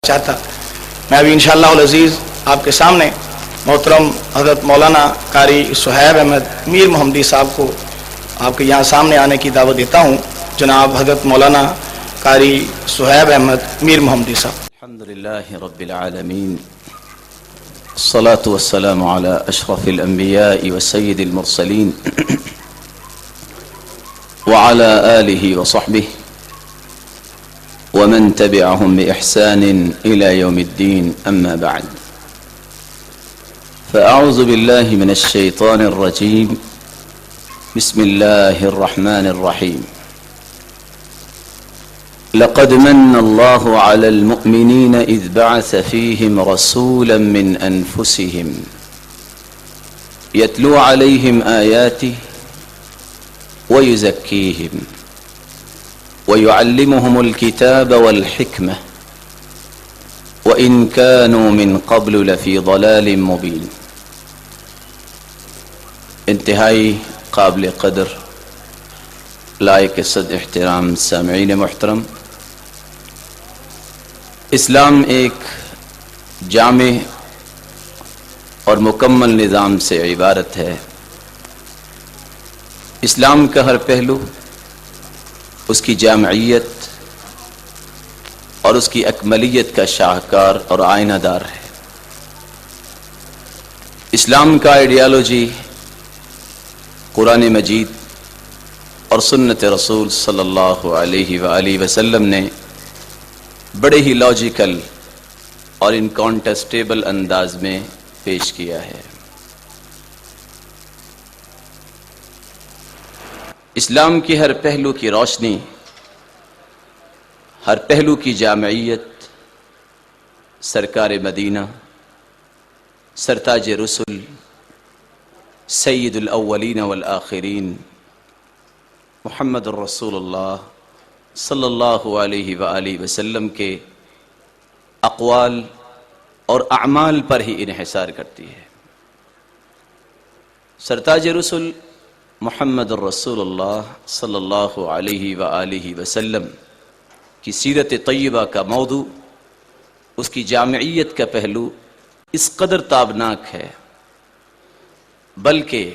چاہتا میں ابھی انشاءاللہ العزیز آپ کے سامنے محترم حضرت مولانا قاری صہیب احمد میر محمدی صاحب کو آپ کے یہاں سامنے آنے کی دعوت دیتا ہوں۔ جناب حضرت مولانا قاری صہیب احمد میر محمدی صاحب۔ الحمدللہ رب العالمین، الصلاة والسلام على اشرف الانبیاء وسید المرسلین وعلى آلہ وصحبہ ومن تبعهم بإحسان إلى يوم الدين، أما بعد، فأعوذ بالله من الشيطان الرجيم، بسم الله الرحمن الرحيم. لقد من الله على المؤمنين إذ بعث فيهم رسولا من أنفسهم يتلو عليهم آياته ويزكيهم ويعلمهم الكتاب والحكمة وإن كانوا من قبل لفي ضلال مبين. انتہائی قابل قدر لائق صد احترام سامعین محترم، اسلام ایک جامع اور مکمل نظام سے عبارت ہے۔ اسلام کا ہر پہلو اس کی جامعیت اور اس کی اکملیت کا شاہکار اور آئینہ دار ہے۔ اسلام کا آئیڈیالوجی قرآن مجید اور سنت رسول صلی اللہ علیہ وآلہ وسلم نے بڑے ہی لاجیکل اور انکانٹسٹیبل انداز میں پیش کیا ہے۔ اسلام کی ہر پہلو کی روشنی، ہر پہلو کی جامعیت سرکار مدینہ، سرتاج رسل، سید الاولین والآخرین، محمد الرسول اللہ صلی اللہ علیہ وآلہ وسلم کے اقوال اور اعمال پر ہی انحصار کرتی ہے۔ سرتاج رسل محمد الرسول اللہ صلی اللہ علیہ وآلہ وسلم کی سیرت طیبہ کا موضوع، اس کی جامعیت کا پہلو اس قدر تابناک ہے، بلکہ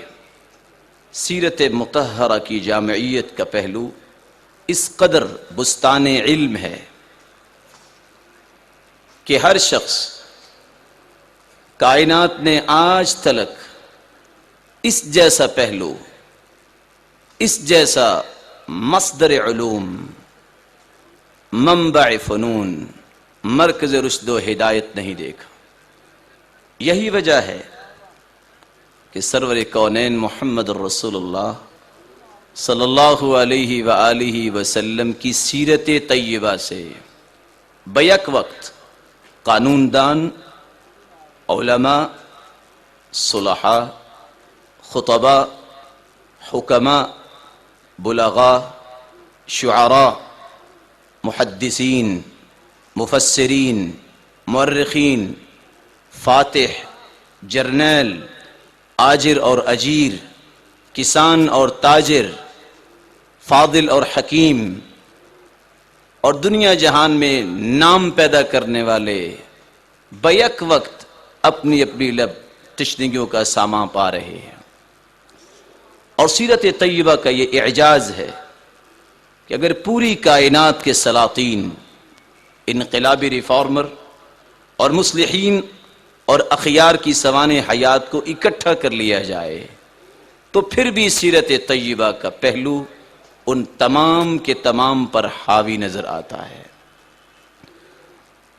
سیرت مطہرہ کی جامعیت کا پہلو اس قدر بستان علم ہے کہ ہر شخص کائنات نے آج تلک اس جیسا پہلو، اس جیسا مصدر علوم، منبع فنون، مرکز رشد و ہدایت نہیں دیکھا۔ یہی وجہ ہے کہ سرور کونین محمد الرسول اللہ صلی اللہ علیہ وآلہ وسلم کی سیرت طیبہ سے بیک وقت قانون دان، علماء، صلحاء، خطباء، حکماء، بلغاء، شعراء، محدثین، مفسرین، مورخین، فاتح، جرنیل، آجر اور اجیر، کسان اور تاجر، فاضل اور حکیم، اور دنیا جہان میں نام پیدا کرنے والے بیک وقت اپنی اپنی لب تشنگیوں کا سامان پا رہے ہیں۔ اور سیرت طیبہ کا یہ اعجاز ہے کہ اگر پوری کائنات کے سلاطین، انقلابی ریفارمر اور مصلحین اور اخیار کی سوانح حیات کو اکٹھا کر لیا جائے تو پھر بھی سیرت طیبہ کا پہلو ان تمام کے تمام پر حاوی نظر آتا ہے۔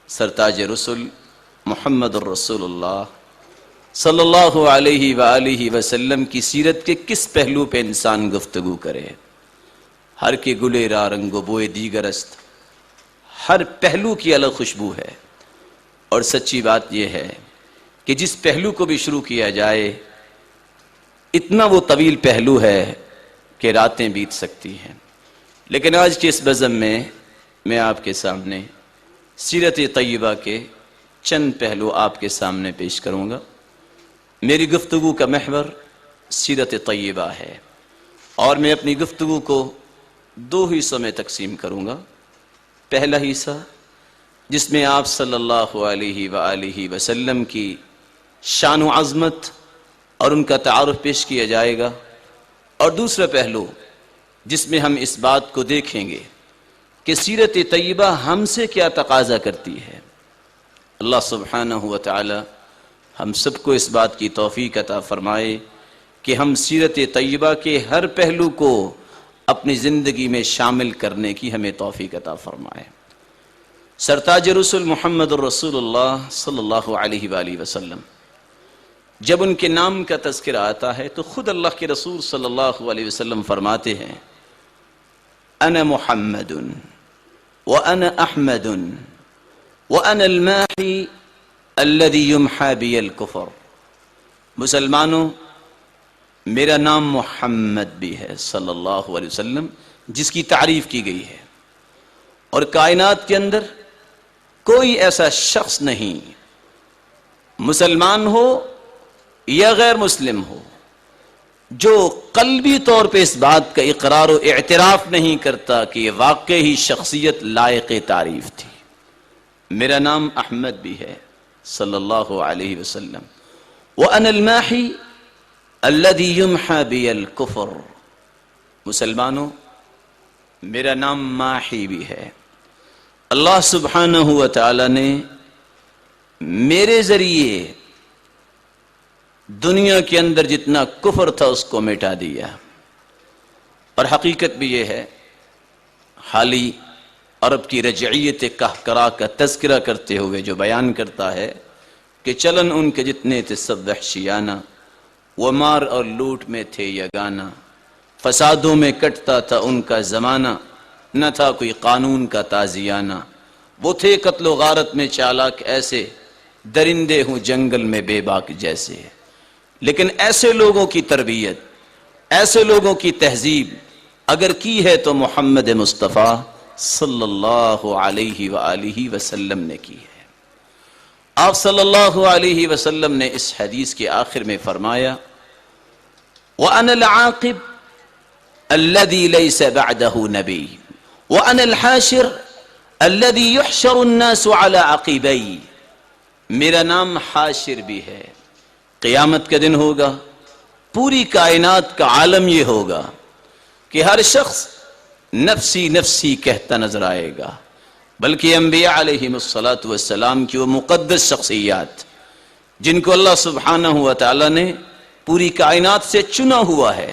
سرتاج رسل محمد الرسول اللہ صلی اللہ علیہ وآلہ وسلم کی سیرت کے کس پہلو پہ انسان گفتگو کرے؟ ہر کے گلے را رنگ و بوئے دیگر است، ہر پہلو کی الگ خوشبو ہے۔ اور سچی بات یہ ہے کہ جس پہلو کو بھی شروع کیا جائے اتنا وہ طویل پہلو ہے کہ راتیں بیت سکتی ہیں، لیکن آج کے اس بزم میں آپ کے سامنے سیرت طیبہ کے چند پہلو آپ کے سامنے پیش کروں گا۔ میری گفتگو کا محور سیرت طیبہ ہے، اور میں اپنی گفتگو کو دو حصوں میں تقسیم کروں گا۔ پہلا حصہ جس میں آپ صلی اللہ علیہ وآلہ وسلم کی شان و عظمت اور ان کا تعارف پیش کیا جائے گا، اور دوسرا پہلو جس میں ہم اس بات کو دیکھیں گے کہ سیرت طیبہ ہم سے کیا تقاضا کرتی ہے۔ اللہ سبحانہ و تعالی ہم سب کو اس بات کی توفیق عطا فرمائے کہ ہم سیرت طیبہ کے ہر پہلو کو اپنی زندگی میں شامل کرنے کی ہمیں توفیق عطا فرمائے۔ سرتاج رسول محمد الرسول اللہ صلی اللہ علیہ وآلہ وسلم جب ان کے نام کا تذکرہ آتا ہے تو خود اللہ کے رسول صلی اللہ علیہ وسلم فرماتے ہیں انا محمد وانا احمد وانا الماحی الذی یمحى بی الکفر۔ مسلمانوں، میرا نام محمد بھی ہے صلی اللہ علیہ وسلم، جس کی تعریف کی گئی ہے، اور کائنات کے اندر کوئی ایسا شخص نہیں، مسلمان ہو یا غیر مسلم ہو، جو قلبی طور پہ اس بات کا اقرار و اعتراف نہیں کرتا کہ یہ واقعی شخصیت لائق تعریف تھی۔ میرا نام احمد بھی ہے صلی اللہ علیہ وسلم، وَأَنَا الْمَاحِي الَّذِي يُمْحَى بِيَ الْكُفْرُ۔ مسلمانوں، میرا نام ماحی بھی ہے، اللہ سبحانہ و تعالی نے میرے ذریعے دنیا کے اندر جتنا کفر تھا اس کو مٹا دیا۔ اور حقیقت بھی یہ ہے، حالی عرب کی رجعیت قہقرا کا تذکرہ کرتے ہوئے جو بیان کرتا ہے کہ چلن ان کے جتنے تھے سب وحشیانہ، وہ مار اور لوٹ میں تھے یگانہ، فسادوں میں کٹتا تھا ان کا زمانہ، نہ تھا کوئی قانون کا تازیانہ، وہ تھے قتل و غارت میں چالاک ایسے، درندے ہوں جنگل میں بے باک جیسے۔ لیکن ایسے لوگوں کی تربیت، ایسے لوگوں کی تہذیب اگر کی ہے تو محمد مصطفیٰ صلی اللہ علیہ وآلہ وسلم نے کی ہے۔ آپ صلی اللہ علیہ وسلم نے اس حدیث کے آخر میں فرمایا وَأَنَا الْعَاقِبُ الَّذِي لَيْسَ بَعْدَهُ نَبِيٌّ وَأَنَا الْحَاشِرُ الَّذِي يُحْشَرُ النَّاسُ عَلَىٰ عَقِبَيْ۔ میرا نام حاشر بھی ہے، قیامت کا دن ہوگا، پوری کائنات کا عالم یہ ہوگا کہ ہر شخص نفسی نفسی کہتا نظر آئے گا، بلکہ انبیاء علیہم السلام کی وہ مقدس شخصیات جن کو اللہ سبحانہ و تعالی نے پوری کائنات سے چنا ہوا ہے،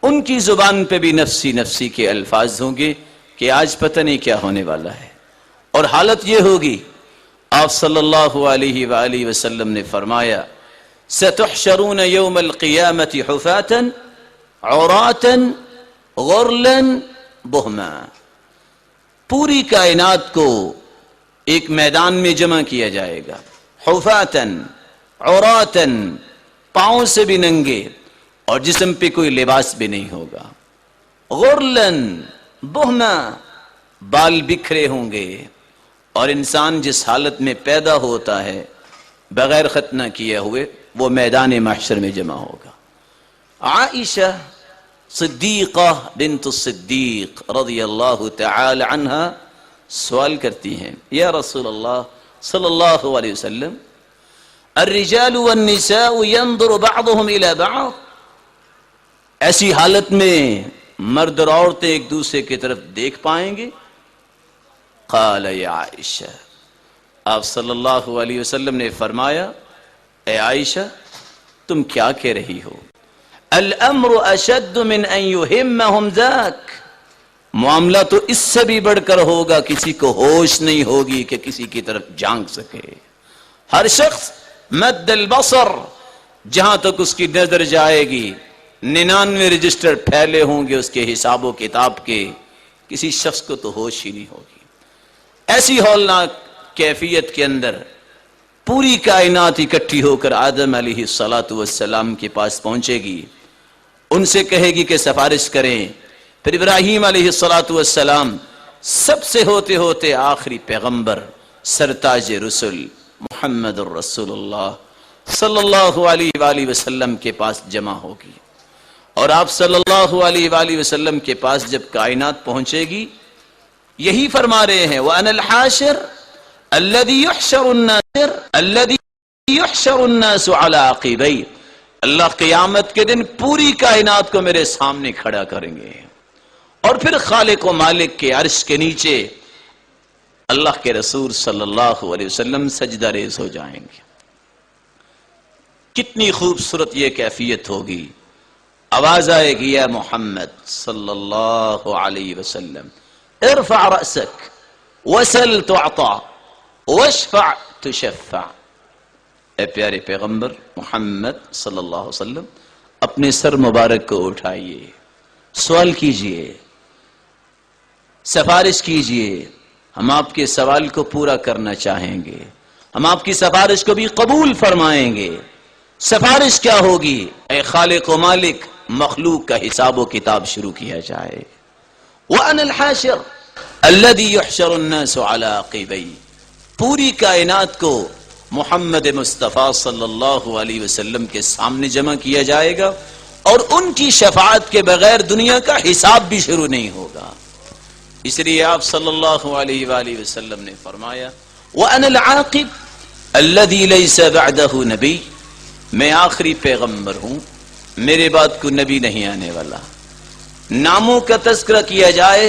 ان کی زبان پہ بھی نفسی نفسی کے الفاظ ہوں گے کہ آج پتہ نہیں کیا ہونے والا ہے۔ اور حالت یہ ہوگی، آپ صلی اللہ علیہ وآلہ وسلم نے فرمایا سَتُحْشَرُونَ يَوْمَ الْقِيَامَةِ حُفَاةً عُرَاةً غُرْلًا بُهْمًا۔ پوری کائنات کو ایک میدان میں جمع کیا جائے گا، حُفَاةً عُرَاةً، پاؤں سے بھی ننگے اور جسم پہ کوئی لباس بھی نہیں ہوگا، غُرْلًا بُهْمًا، بال بکھرے ہوں گے، اور انسان جس حالت میں پیدا ہوتا ہے بغیر ختنہ کیے ہوئے وہ میدان محشر میں جمع ہوگا۔ عائشہ صدیقہ بنت الصدیق رضی اللہ تعالی عنہا سوال کرتی ہیں یا رسول اللہ صلی اللہ علیہ وسلم الرجال والنساء ينظر بعضهم الى بعض، ایسی حالت میں مرد اور عورتیں ایک دوسرے کی طرف دیکھ پائیں گے؟ قال یا عائشہ، آپ صلی اللہ علیہ وسلم نے فرمایا اے عائشہ تم کیا کہہ رہی ہو؟ الامر اشد من ان يهمهم ذاك، معاملہ تو اس سے بھی بڑھ کر ہوگا، کسی کو ہوش نہیں ہوگی کہ کسی کی طرف جھانک سکے۔ ہر شخص مد البصر، جہاں تک اس کی نظر جائے گی 99 رجسٹر پھیلے ہوں گے اس کے حساب و کتاب کے، کسی شخص کو تو ہوش ہی نہیں ہوگی۔ ایسی ہولناک کیفیت کے اندر پوری کائنات اکٹھی ہو کر آدم علیہ السلام کے پاس پہنچے گی، ان سے کہے گی کہ سفارش کریں، پھر ابراہیم علیہ السلام، سب سے ہوتے ہوتے آخری پیغمبر سرتاج رسول محمد الرسول اللہ صلی اللہ علیہ وآلہ وسلم کے پاس جمع ہوگی، اور آپ صلی اللہ علیہ وآلہ وسلم کے پاس جب کائنات پہنچے گی، یہی فرما رہے ہیں وَأَنَا الْحَاشِرُ الذي يحشر الناس على عقبيه، اللہ قیامت کے دن پوری کائنات کو میرے سامنے کھڑا کریں گے، اور پھر خالق و مالک کے عرش کے نیچے اللہ کے رسول صلی اللہ علیہ وسلم سجدہ ریز ہو جائیں گے۔ کتنی خوبصورت یہ کیفیت ہوگی، آواز آئے گی یا محمد صلی اللہ علیہ وسلم ارفع رأسک وسل تعطى واشفع تشفع، اے پیارے پیغمبر محمد صلی اللہ علیہ وسلم اپنے سر مبارک کو اٹھائیے، سوال کیجئے، سفارش کیجئے، ہم آپ کے سوال کو پورا کرنا چاہیں گے، ہم آپ کی سفارش کو بھی قبول فرمائیں گے۔ سفارش کیا ہوگی؟ اے خالق و مالک، مخلوق کا حساب و کتاب شروع کیا جائے۔ وَأَنَا الْحَاشِرُ الَّذِي يُحْشَرُ النَّاسُ عَلَىٰ عَقِبَيْهِ، پوری کائنات کو محمد مصطفیٰ صلی اللہ علیہ وسلم کے سامنے جمع کیا جائے گا، اور ان کی شفاعت کے بغیر دنیا کا حساب بھی شروع نہیں ہوگا۔ اس لیے آپ صلی اللہ علیہ وآلہ وسلم نے فرمایا وَأَنَا الْعَاقِبُ الَّذِي لَيْسَ بَعْدَهُ نَبِيٌّ، میں آخری پیغمبر ہوں، میرے بعد کوئی نبی نہیں آنے والا۔ ناموں کا تذکرہ کیا جائے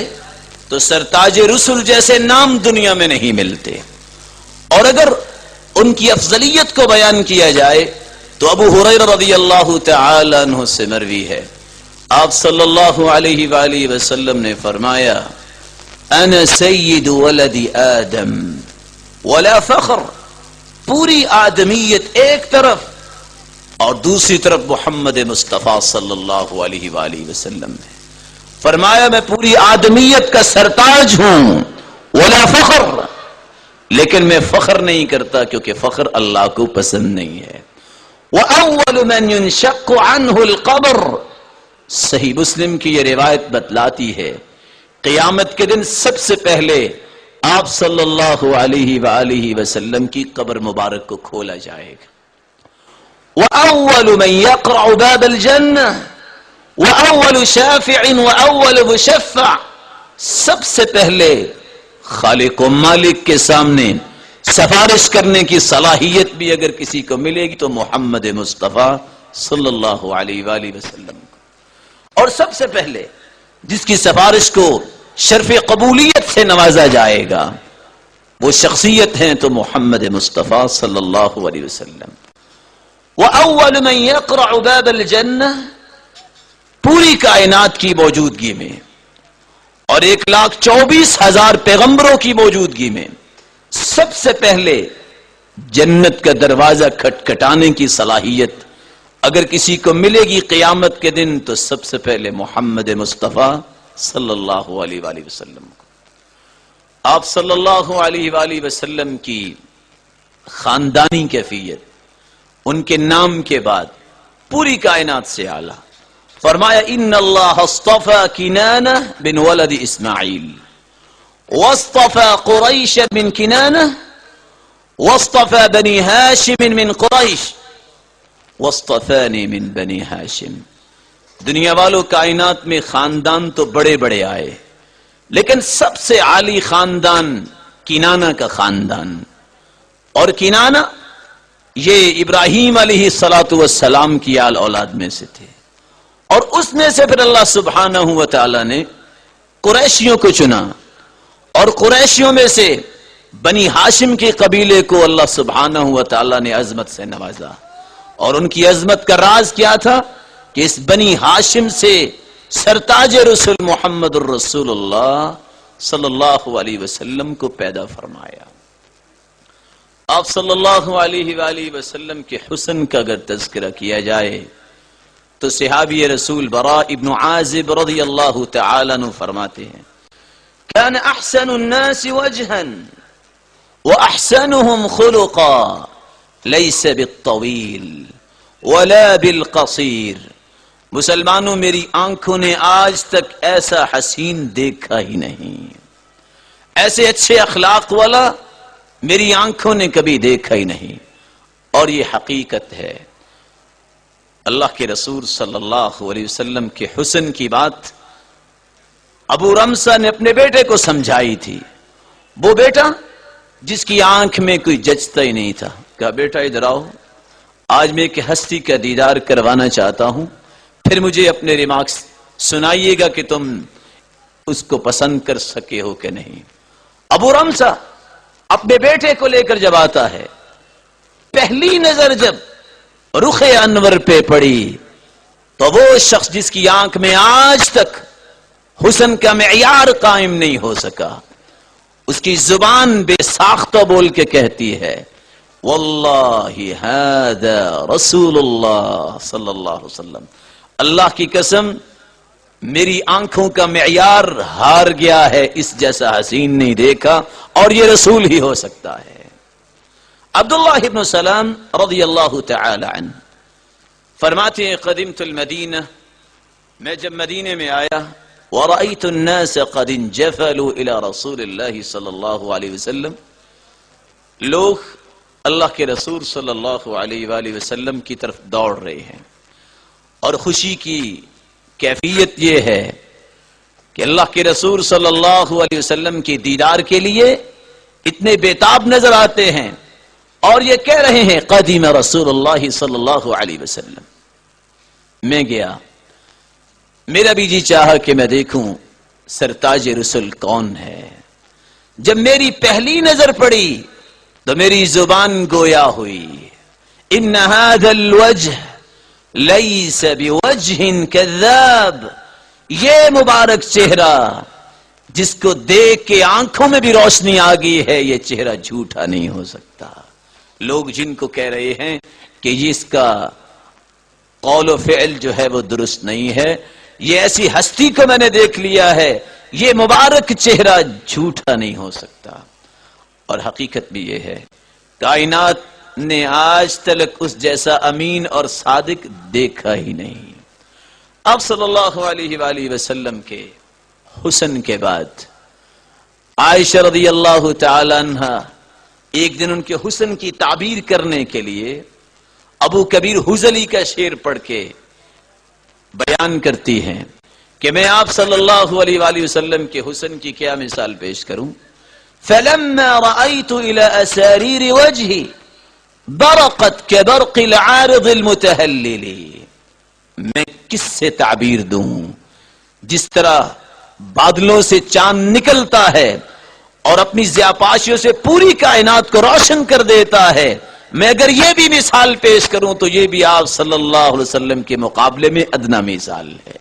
تو سرتاج رسل جیسے نام دنیا میں نہیں ملتے، اور اگر ان کی افضلیت کو بیان کیا جائے تو ابو ہریرہ رضی اللہ تعالی عنہ سے مروی ہے، آپ صلی اللہ علیہ وآلہ وسلم نے فرمایا انا سید ولد آدم ولا فخر، پوری آدمیت ایک طرف اور دوسری طرف محمد مصطفیٰ صلی اللہ علیہ وآلہ وسلم نے فرمایا میں پوری آدمیت کا سرتاج ہوں، ولا فخر، لیکن میں فخر نہیں کرتا کیونکہ فخر اللہ کو پسند نہیں ہے۔ وَأَوَّلُ مَنْ يُنْشَقُّ عَنْهُ الْقَبْرُ، صحیح مسلم کی یہ روایت بتلاتی ہے قیامت کے دن سب سے پہلے آپ صلی اللہ علیہ وآلہ وسلم کی قبر مبارک کو کھولا جائے گا۔ وَأَوَّلُ مَنْ يَقْرَعُ بَابَ الْجَنَّةِ وَأَوَّلُ شَافِعٍ وَأَوَّلُ مُشَفَّعٍ، سب سے پہلے خالق و مالک کے سامنے سفارش کرنے کی صلاحیت بھی اگر کسی کو ملے گی تو محمد مصطفیٰ صلی اللہ علیہ وآلہ وسلم کو، اور سب سے پہلے جس کی سفارش کو شرف قبولیت سے نوازا جائے گا وہ شخصیت ہیں تو محمد مصطفیٰ صلی اللہ علیہ وسلم۔ وَأَوَّلُ مَنْ يَقْرَعُ بَابَ الْجَنَّةِ، پوری کائنات کی موجودگی میں اور 1,24,000 پیغمبروں کی موجودگی میں سب سے پہلے جنت کا دروازہ کھٹکھٹانے کی صلاحیت اگر کسی کو ملے گی قیامت کے دن تو سب سے پہلے محمد مصطفیٰ صلی اللہ علیہ وآلہ وسلم کو۔ آپ صلی اللہ علیہ وآلہ وسلم کی خاندانی کیفیت، ان کے نام کے بعد پوری کائنات سے اعلیٰ، فرمایا ان اللہ اصطفى کنانہ بن ولد اسماعیل واصطفى قریش من کنانہ واصطفى بنی ہاشم من قریش واصطفانی من بنی ہاشم۔ دنیا والوں کائنات میں خاندان تو بڑے بڑے آئے لیکن سب سے عالی خاندان کنانہ کا خاندان، اور کنانہ یہ ابراہیم علیہ السلام کی آل اولاد میں سے تھے، اور اس میں سے پھر اللہ سبحانہ و تعالی نے قریشیوں کو چنا، اور قریشیوں میں سے بنی ہاشم کے قبیلے کو اللہ سبحانہ و تعالی نے عظمت سے نوازا، اور ان کی عظمت کا راز کیا تھا کہ اس بنی ہاشم سے سرتاج رسول محمد الرسول اللہ صلی اللہ علیہ وسلم کو پیدا فرمایا۔ آپ صلی اللہ علیہ وآلہ وسلم کے حسن کا اگر تذکرہ کیا جائے تو صحابی رسول براء ابن عازب رضی اللہ تعالی عنہ فرماتے ہیں كان احسن الناس وجها واحسنهم خلقا ليس بالطويل ولا بالقصير، مسلمانوں میری آنکھوں نے آج تک ایسا حسین دیکھا ہی نہیں، ایسے اچھے اخلاق والا میری آنکھوں نے کبھی دیکھا ہی نہیں، اور یہ حقیقت ہے۔ اللہ کے رسول صلی اللہ علیہ وسلم کے حسن کی بات ابو رمسہ نے اپنے بیٹے کو سمجھائی تھی۔ وہ بیٹا جس کی آنکھ میں کوئی جچتا ہی نہیں تھا. کہا بیٹا ادھر آؤ، آج میں ایک ہستی کا دیدار کروانا چاہتا ہوں، پھر مجھے اپنے ریمارکس سنائیے گا کہ تم اس کو پسند کر سکے ہو کہ نہیں. ابو رمزہ اپنے بیٹے کو لے کر جب آتا ہے، پہلی نظر جب رخ انور پہ پڑی تو وہ شخص جس کی آنکھ میں آج تک حسن کا معیار قائم نہیں ہو سکا، اس کی زبان بے ساختہ بول کے کہتی ہے واللہ ھذا رسول اللہ صلی اللہ علیہ وسلم، اللہ کی قسم میری آنکھوں کا معیار ہار گیا ہے، اس جیسا حسین نہیں دیکھا، اور یہ رسول ہی ہو سکتا ہے. عبداللہ ابن سلام رضی اللہ تعالی عنہ فرماتے ہیں قدمت المدینہ، میں جب مدینے میں آیا وَرَأَيْتُ النَّاسَ قَدْ انْجَفَلُوا إِلَى رَسُولِ اللَّهِ صلی اللہ علیہ وسلم، لوگ اللہ کے رسول صلی اللہ علیہ وآلہ وسلم کی طرف دوڑ رہے ہیں، اور خوشی کی کیفیت یہ ہے کہ اللہ کے رسول صلی اللہ علیہ وسلم کی دیدار کے لیے اتنے بیتاب نظر آتے ہیں، اور یہ کہہ رہے ہیں قدیم رسول اللہ صلی اللہ علیہ وسلم. میں گیا، میرا بھی جی چاہا کہ میں دیکھوں سرتاج رسول کون ہے. جب میری پہلی نظر پڑی تو میری زبان گویا ہوئی، ان هذا الوجه لیس بوجہ کذاب، یہ مبارک چہرہ جس کو دیکھ کے آنکھوں میں بھی روشنی آ گئی ہے، یہ چہرہ جھوٹا نہیں ہو سکتا. لوگ جن کو کہہ رہے ہیں کہ اس کا قول و فعل جو ہے وہ درست نہیں ہے، یہ ایسی ہستی کو میں نے دیکھ لیا ہے، یہ مبارک چہرہ جھوٹا نہیں ہو سکتا. اور حقیقت بھی یہ ہے کائنات نے آج تک اس جیسا امین اور صادق دیکھا ہی نہیں. اب صلی اللہ علیہ وآلہ وسلم کے حسن کے بعد عائشہ رضی اللہ تعالی عنہ ایک دن ان کے حسن کی تعبیر کرنے کے لیے ابو کبیر حزلی کا شعر پڑھ کے بیان کرتی ہیں کہ میں آپ صلی اللہ علیہ وآلہ وسلم کے حسن کی کیا مثال پیش کروں. فَلَمَّا رَأَيْتُ إِلَى أَسَارِيرِ وَجْهِ برقت كبرق العارض المتهلل، میں کس سے تعبیر دوں؟ جس طرح بادلوں سے چاند نکلتا ہے اور اپنی ضیاءپاشیوں سے پوری کائنات کو روشن کر دیتا ہے، میں اگر یہ بھی مثال پیش کروں تو یہ بھی آپ صلی اللہ علیہ وسلم کے مقابلے میں ادنا مثال ہے.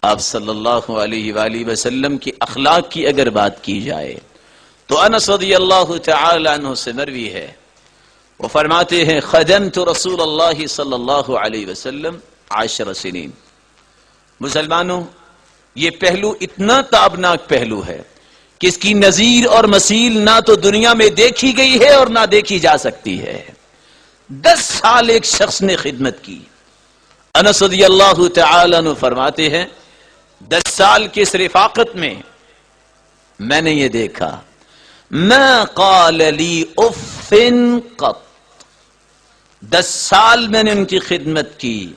آپ صلی اللہ علیہ وآلہ وسلم کی اخلاق کی اگر بات کی جائے تو انس رضی اللہ تعالی عنہ سے مروی ہے، وہ فرماتے ہیں خدمت رسول اللہ صلی اللہ علیہ وسلم 10 سنین. مسلمانوں، یہ پہلو اتنا تابناک پہلو ہے کہ اس کی نظیر اور مثیل نہ تو دنیا میں دیکھی گئی ہے اور نہ دیکھی جا سکتی ہے. 10 سال ایک شخص نے خدمت کی. انس رضی اللہ تعالی عنہ فرماتے ہیں 10 سال کی اس رفاقت میں میں نے یہ دیکھا ما قال لی اف قط. 10 سال میں نے ان کی خدمت کی.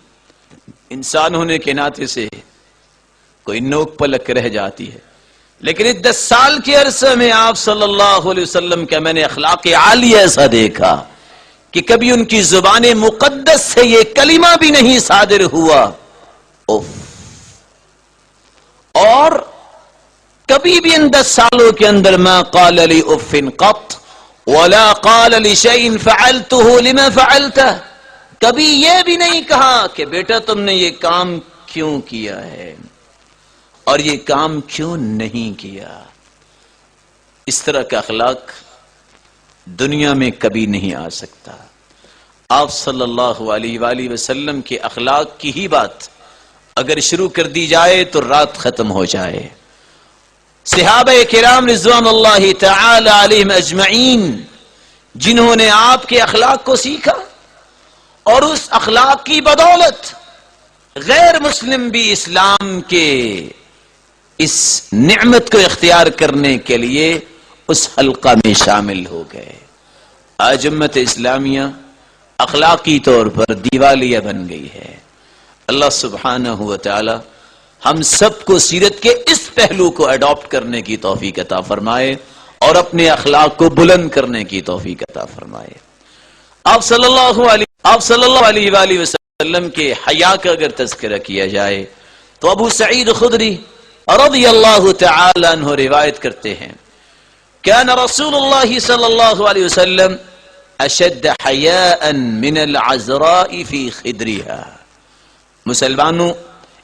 انسان ہونے کے ناطے سے کوئی نوک پلک رہ جاتی ہے، لیکن اس 10 سال کے عرصے میں آپ صلی اللہ علیہ وسلم کا میں نے اخلاق عالیہ ایسا دیکھا کہ کبھی ان کی زبان مقدس سے یہ کلمہ بھی نہیں صادر ہوا اف، اور کبھی بھی ان 10 سالوں کے اندر ما قال لی اف قط ولا قال لشیء فعلته لما فعلته، کبھی یہ بھی نہیں کہا کہ بیٹا تم نے یہ کام کیوں کیا ہے اور یہ کام کیوں نہیں کیا. اس طرح کا اخلاق دنیا میں کبھی نہیں آ سکتا. آپ صلی اللہ علیہ وآلہ وسلم کے اخلاق کی ہی بات اگر شروع کر دی جائے تو رات ختم ہو جائے. صحابہ کرام رضوان اللہ تعالی علیہم اجمعین جنہوں نے آپ کے اخلاق کو سیکھا اور اس اخلاق کی بدولت غیر مسلم بھی اسلام کے اس نعمت کو اختیار کرنے کے لیے اس حلقہ میں شامل ہو گئے. آج امت اسلامیہ اخلاقی طور پر دیوالیہ بن گئی ہے. اللہ سبحانہ و تعالی ہم سب کو سیرت کے اس پہلو کو اڈاپٹ کرنے کی توفیق عطا فرمائے اور اپنے اخلاق کو بلند کرنے کی توفیق عطا فرمائے۔ آپ صلی اللہ علیہ وآلہ وسلم کے حیا کا اگر تذکرہ کیا جائے تو ابو سعید خدری رضی اللہ تعالی عنہ روایت کرتے ہیں، كان رسول اللہ صلی اللہ علیہ وسلم اشد حیاء من العذراء فی خدرها۔ مسلمانوں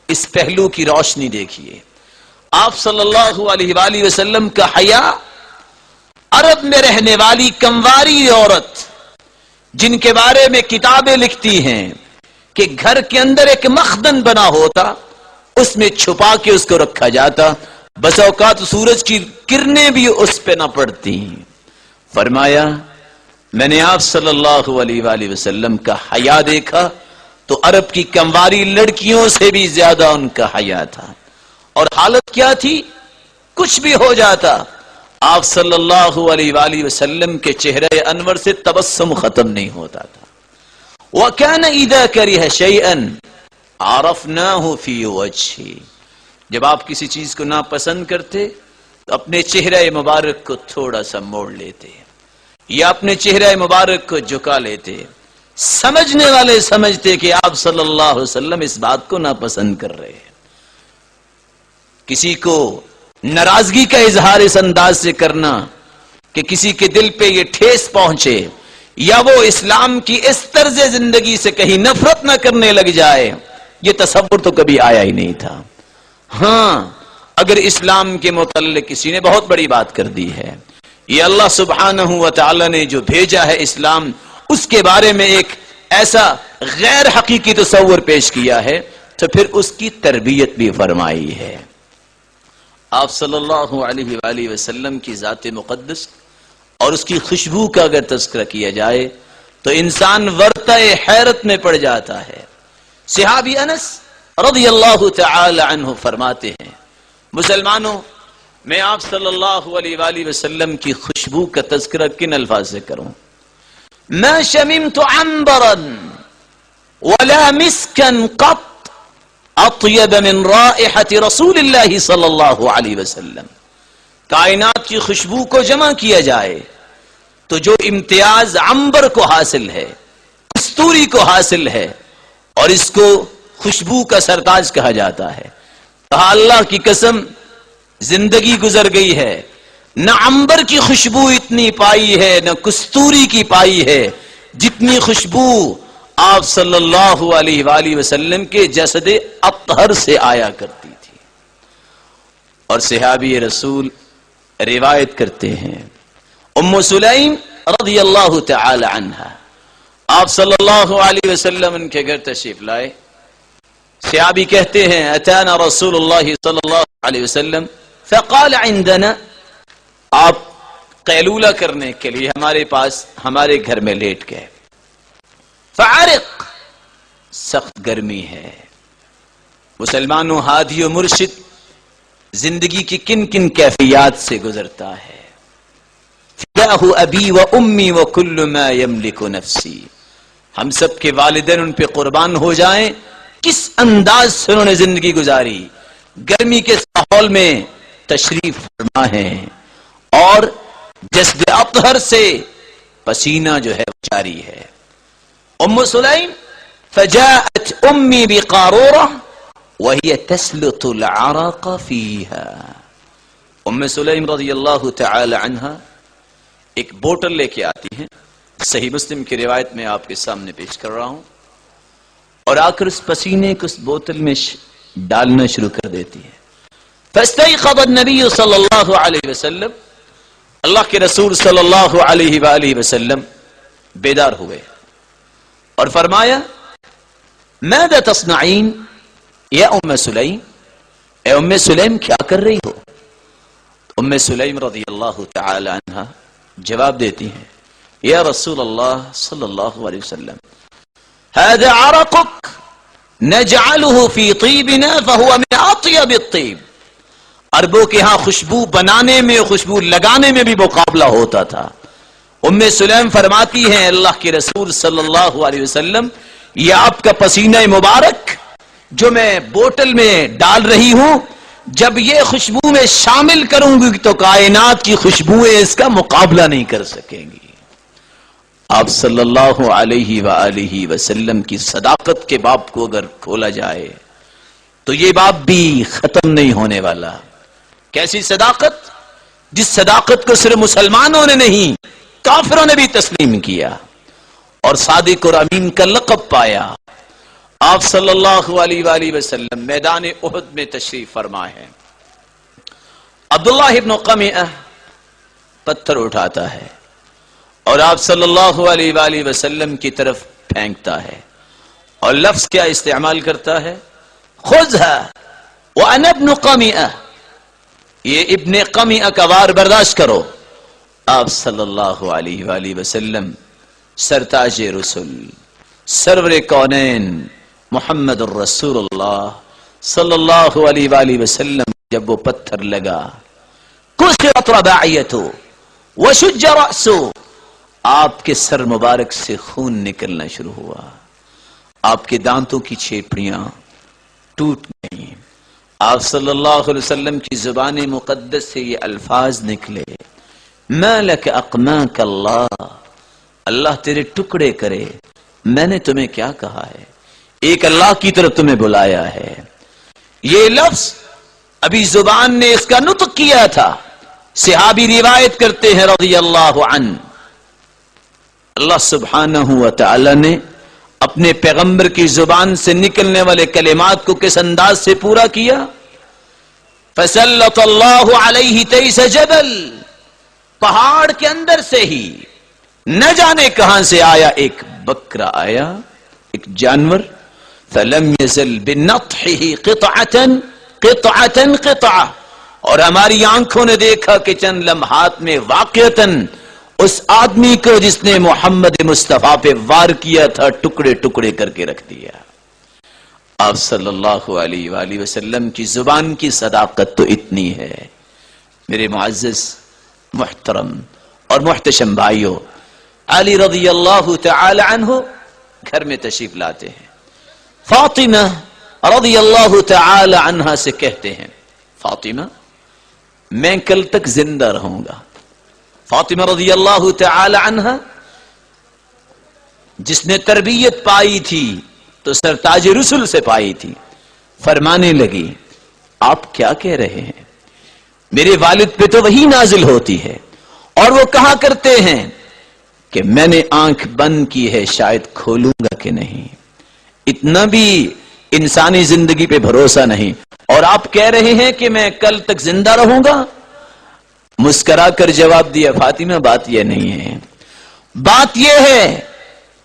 اس پہلو کی روشنی دیکھیے، آپ صلی اللہ علیہ وآلہ وسلم کا حیا عرب میں رہنے والی کمواری عورت جن کے بارے میں کتابیں لکھتی ہیں کہ گھر کے اندر ایک مخدن بنا ہوتا، اس میں چھپا کے اس کو رکھا جاتا، بس اوقات سورج کی کرنیں بھی اس پہ نہ پڑتی۔ فرمایا میں نے آپ صلی اللہ علیہ وآلہ وسلم کا حیا دیکھا تو عرب کی کمواری لڑکیوں سے بھی زیادہ ان کا حیا تھا، اور حالت کیا تھی؟ کچھ بھی ہو جاتا آپ صلی اللہ علیہ وآلہ وسلم کے چہرے انور سے تبسم ختم نہیں ہوتا تھا۔ وَكَانَ إِذَا كَرِهَ شَيْئًا عَرَفْنَاهُ فِي وَجْهِهِ، جب آپ کسی چیز کو ناپسند کرتے تو اپنے چہرے مبارک کو تھوڑا سا موڑ لیتے یا اپنے چہرے مبارک کو جھکا لیتے، سمجھنے والے سمجھتے کہ آپ صلی اللہ علیہ وسلم اس بات کو ناپسند کر رہے ہیں۔ کسی کو ناراضگی کا اظہار اس انداز سے کرنا کہ کسی کے دل پہ یہ ٹھیس پہنچے یا وہ اسلام کی اس طرز زندگی سے کہیں نفرت نہ کرنے لگ جائے، یہ تصور تو کبھی آیا ہی نہیں تھا۔ ہاں اگر اسلام کے متعلق کسی نے بہت بڑی بات کر دی ہے، یہ اللہ سبحانہ و تعالی نے جو بھیجا ہے اسلام، اس کے بارے میں ایک ایسا غیر حقیقی تصور پیش کیا ہے تو پھر اس کی تربیت بھی فرمائی ہے۔ آپ صلی اللہ علیہ وآلہ وسلم کی ذات مقدس اور اس کی خوشبو کا اگر تذکرہ کیا جائے تو انسان ورطہ حیرت میں پڑ جاتا ہے۔ صحابی انس رضی اللہ تعالی عنہ فرماتے ہیں، مسلمانوں میں آپ صلی اللہ علیہ وآلہ وسلم کی خوشبو کا تذکرہ کن الفاظ سے کروں؟ ما شممت عنبرا ولا مسكا قط اطیب من رائحة رسول اللہ صلی اللہ علیہ وسلم۔ کائنات کی خوشبو کو جمع کیا جائے تو جو امتیاز عنبر کو حاصل ہے، کستوری کو حاصل ہے، اور اس کو خوشبو کا سرتاج کہا جاتا ہے، کہا اللہ کی قسم زندگی گزر گئی ہے، نہ عنبر کی خوشبو اتنی پائی ہے نہ کستوری کی پائی ہے جتنی خوشبو آپ صلی اللہ علیہ وآلہ وسلم کے جسد اطہر سے آیا کرتی تھی۔ اور صحابی رسول روایت کرتے ہیں، ام سلیم رضی اللہ تعالی عنہ آپ صلی اللہ علیہ وسلم ان کے گھر تشریف لائے، صحابی کہتے ہیں اتانا رسول اللہ صلی اللہ علیہ وسلم فقال عندنا، آپ قیلولہ کرنے کے لیے ہمارے پاس ہمارے گھر میں لیٹ گئے، فعرق سخت گرمی ہے۔ مسلمانوں ہادی و مرشد زندگی کی کن کن کیفیات سے گزرتا ہے۔ فداہ ابی و امی و کل ما یملک نفسی، ہم سب کے والدین ان پہ قربان ہو جائیں، کس انداز سے انہوں نے زندگی گزاری، گرمی کے ماحول میں تشریف فرما ہے اور جسد اطہر سے پسینہ جو ہے جاری ہے۔ ام سلیم فجاءت امی بقارورہ وہی تسلط العرق فیہا، ام سلیم رضی اللہ تعالی عنہ ایک بوتل لے کے آتی ہیں، صحیح مسلم کی روایت میں آپ کے سامنے پیش کر رہا ہوں، اور آ کر اس پسینے کو اس بوتل میں ڈالنا شروع کر دیتی ہے۔ فاستيقظ النبي صلی اللہ علیہ وسلم، اللہ کے رسول صلی اللہ علیہ وآلہ وسلم بیدار ہوئے اور فرمایا ماذا تصنعین یا ام سلیم، اے ام سلیم کیا کر رہی ہو؟ ام سلیم رضی اللہ تعالی عنہ جواب دیتی ہیں یا رسول اللہ صلی اللہ علیہ وسلم هذا عرقك نجعله في طيبنا فهو من اطيب الطيب، عربوں کے ہاں خوشبو بنانے میں خوشبو لگانے میں بھی مقابلہ ہوتا تھا۔ ام سلیم فرماتی ہیں اللہ کے رسول صلی اللہ علیہ وسلم یہ آپ کا پسینہ مبارک جو میں بوتل میں ڈال رہی ہوں جب یہ خوشبو میں شامل کروں گی تو کائنات کی خوشبوئیں اس کا مقابلہ نہیں کر سکیں گی۔ آپ صلی اللہ علیہ وآلہ وسلم کی صداقت کے باب کو اگر کھولا جائے تو یہ باب بھی ختم نہیں ہونے والا۔ کیسی صداقت؟ جس صداقت کو صرف مسلمانوں نے نہیں، کافروں نے بھی تسلیم کیا اور صادق اور امین کا لقب پایا۔ آپ صلی اللہ علیہ وآلہ وسلم میدان احد میں تشریف فرما ہے۔ عبداللہ ابن قمیعہ پتھر اٹھاتا ہے اور آپ صلی اللہ علیہ وآلہ وسلم کی طرف پھینکتا ہے اور لفظ کیا استعمال کرتا ہے؟ خذها وانا ابن قمیعہ، یہ ابن قمیعہ کا وار برداشت کرو۔ آپ صلی اللہ علیہ وآلہ وسلم سرتاج رسول، سرور کونین محمد الرسول اللہ صلی اللہ علیہ وآلہ وسلم جب وہ پتھر لگا، کسرت رباعیتہ وشج رأسہ، آپ کے سر مبارک سے خون نکلنا شروع ہوا، آپ کے دانتوں کی چھیپڑیاں ٹوٹ گئیں۔ آپ صلی اللہ علیہ وسلم کی زبان مقدس سے یہ الفاظ نکلے، ما لک اقماک اللہ، اللہ تیرے ٹکڑے کرے، میں نے تمہیں کیا کہا ہے؟ ایک اللہ کی طرف تمہیں بلایا ہے۔ یہ لفظ ابھی زبان نے اس کا نطق کیا تھا۔ صحابی روایت کرتے ہیں رضی اللہ عنہ، اللہ سبحانہ و تعالی نے اپنے پیغمبر کی زبان سے نکلنے والے کلمات کو کس انداز سے پورا کیا؟ فَسَلَّطَ اللَّهُ عَلَيْهِ تَيْسَ جَبَلْ، پہاڑ کے اندر سے ہی نہ جانے کہاں سے آیا ایک بکرا آیا، ایک جانور، فَلَمْ يَزَلْ بِنَطْحِهِ قِطْعَةً قِطْعَةً، اور ہماری آنکھوں نے دیکھا کہ چند لمحات میں واقعتاً اس آدمی کو جس نے محمد مصطفیٰ پہ وار کیا تھا ٹکڑے ٹکڑے کر کے رکھ دیا۔ آپ صلی اللہ علیہ وآلہ وسلم کی زبان کی صداقت تو اتنی ہے۔ میرے معزز محترم اور محتشم بھائیوں، علی رضی اللہ تعالی عنہ گھر میں تشریف لاتے ہیں، فاطمہ رضی اللہ تعالی عنہ سے کہتے ہیں، فاطمہ میں کل تک زندہ رہوں گا۔ فاطمہ رضی اللہ تعالی عنہ جس نے تربیت پائی تھی تو سرتاج رسول سے پائی تھی، فرمانے لگی، آپ کیا کہہ رہے ہیں؟ میرے والد پہ تو وہی نازل ہوتی ہے اور وہ کہا کرتے ہیں کہ میں نے آنکھ بند کی ہے، شاید کھولوں گا کہ نہیں، اتنا بھی انسانی زندگی پہ بھروسہ نہیں، اور آپ کہہ رہے ہیں کہ میں کل تک زندہ رہوں گا؟ مسکرا کر جواب دیا، فاطمہ بات یہ نہیں ہے، بات یہ ہے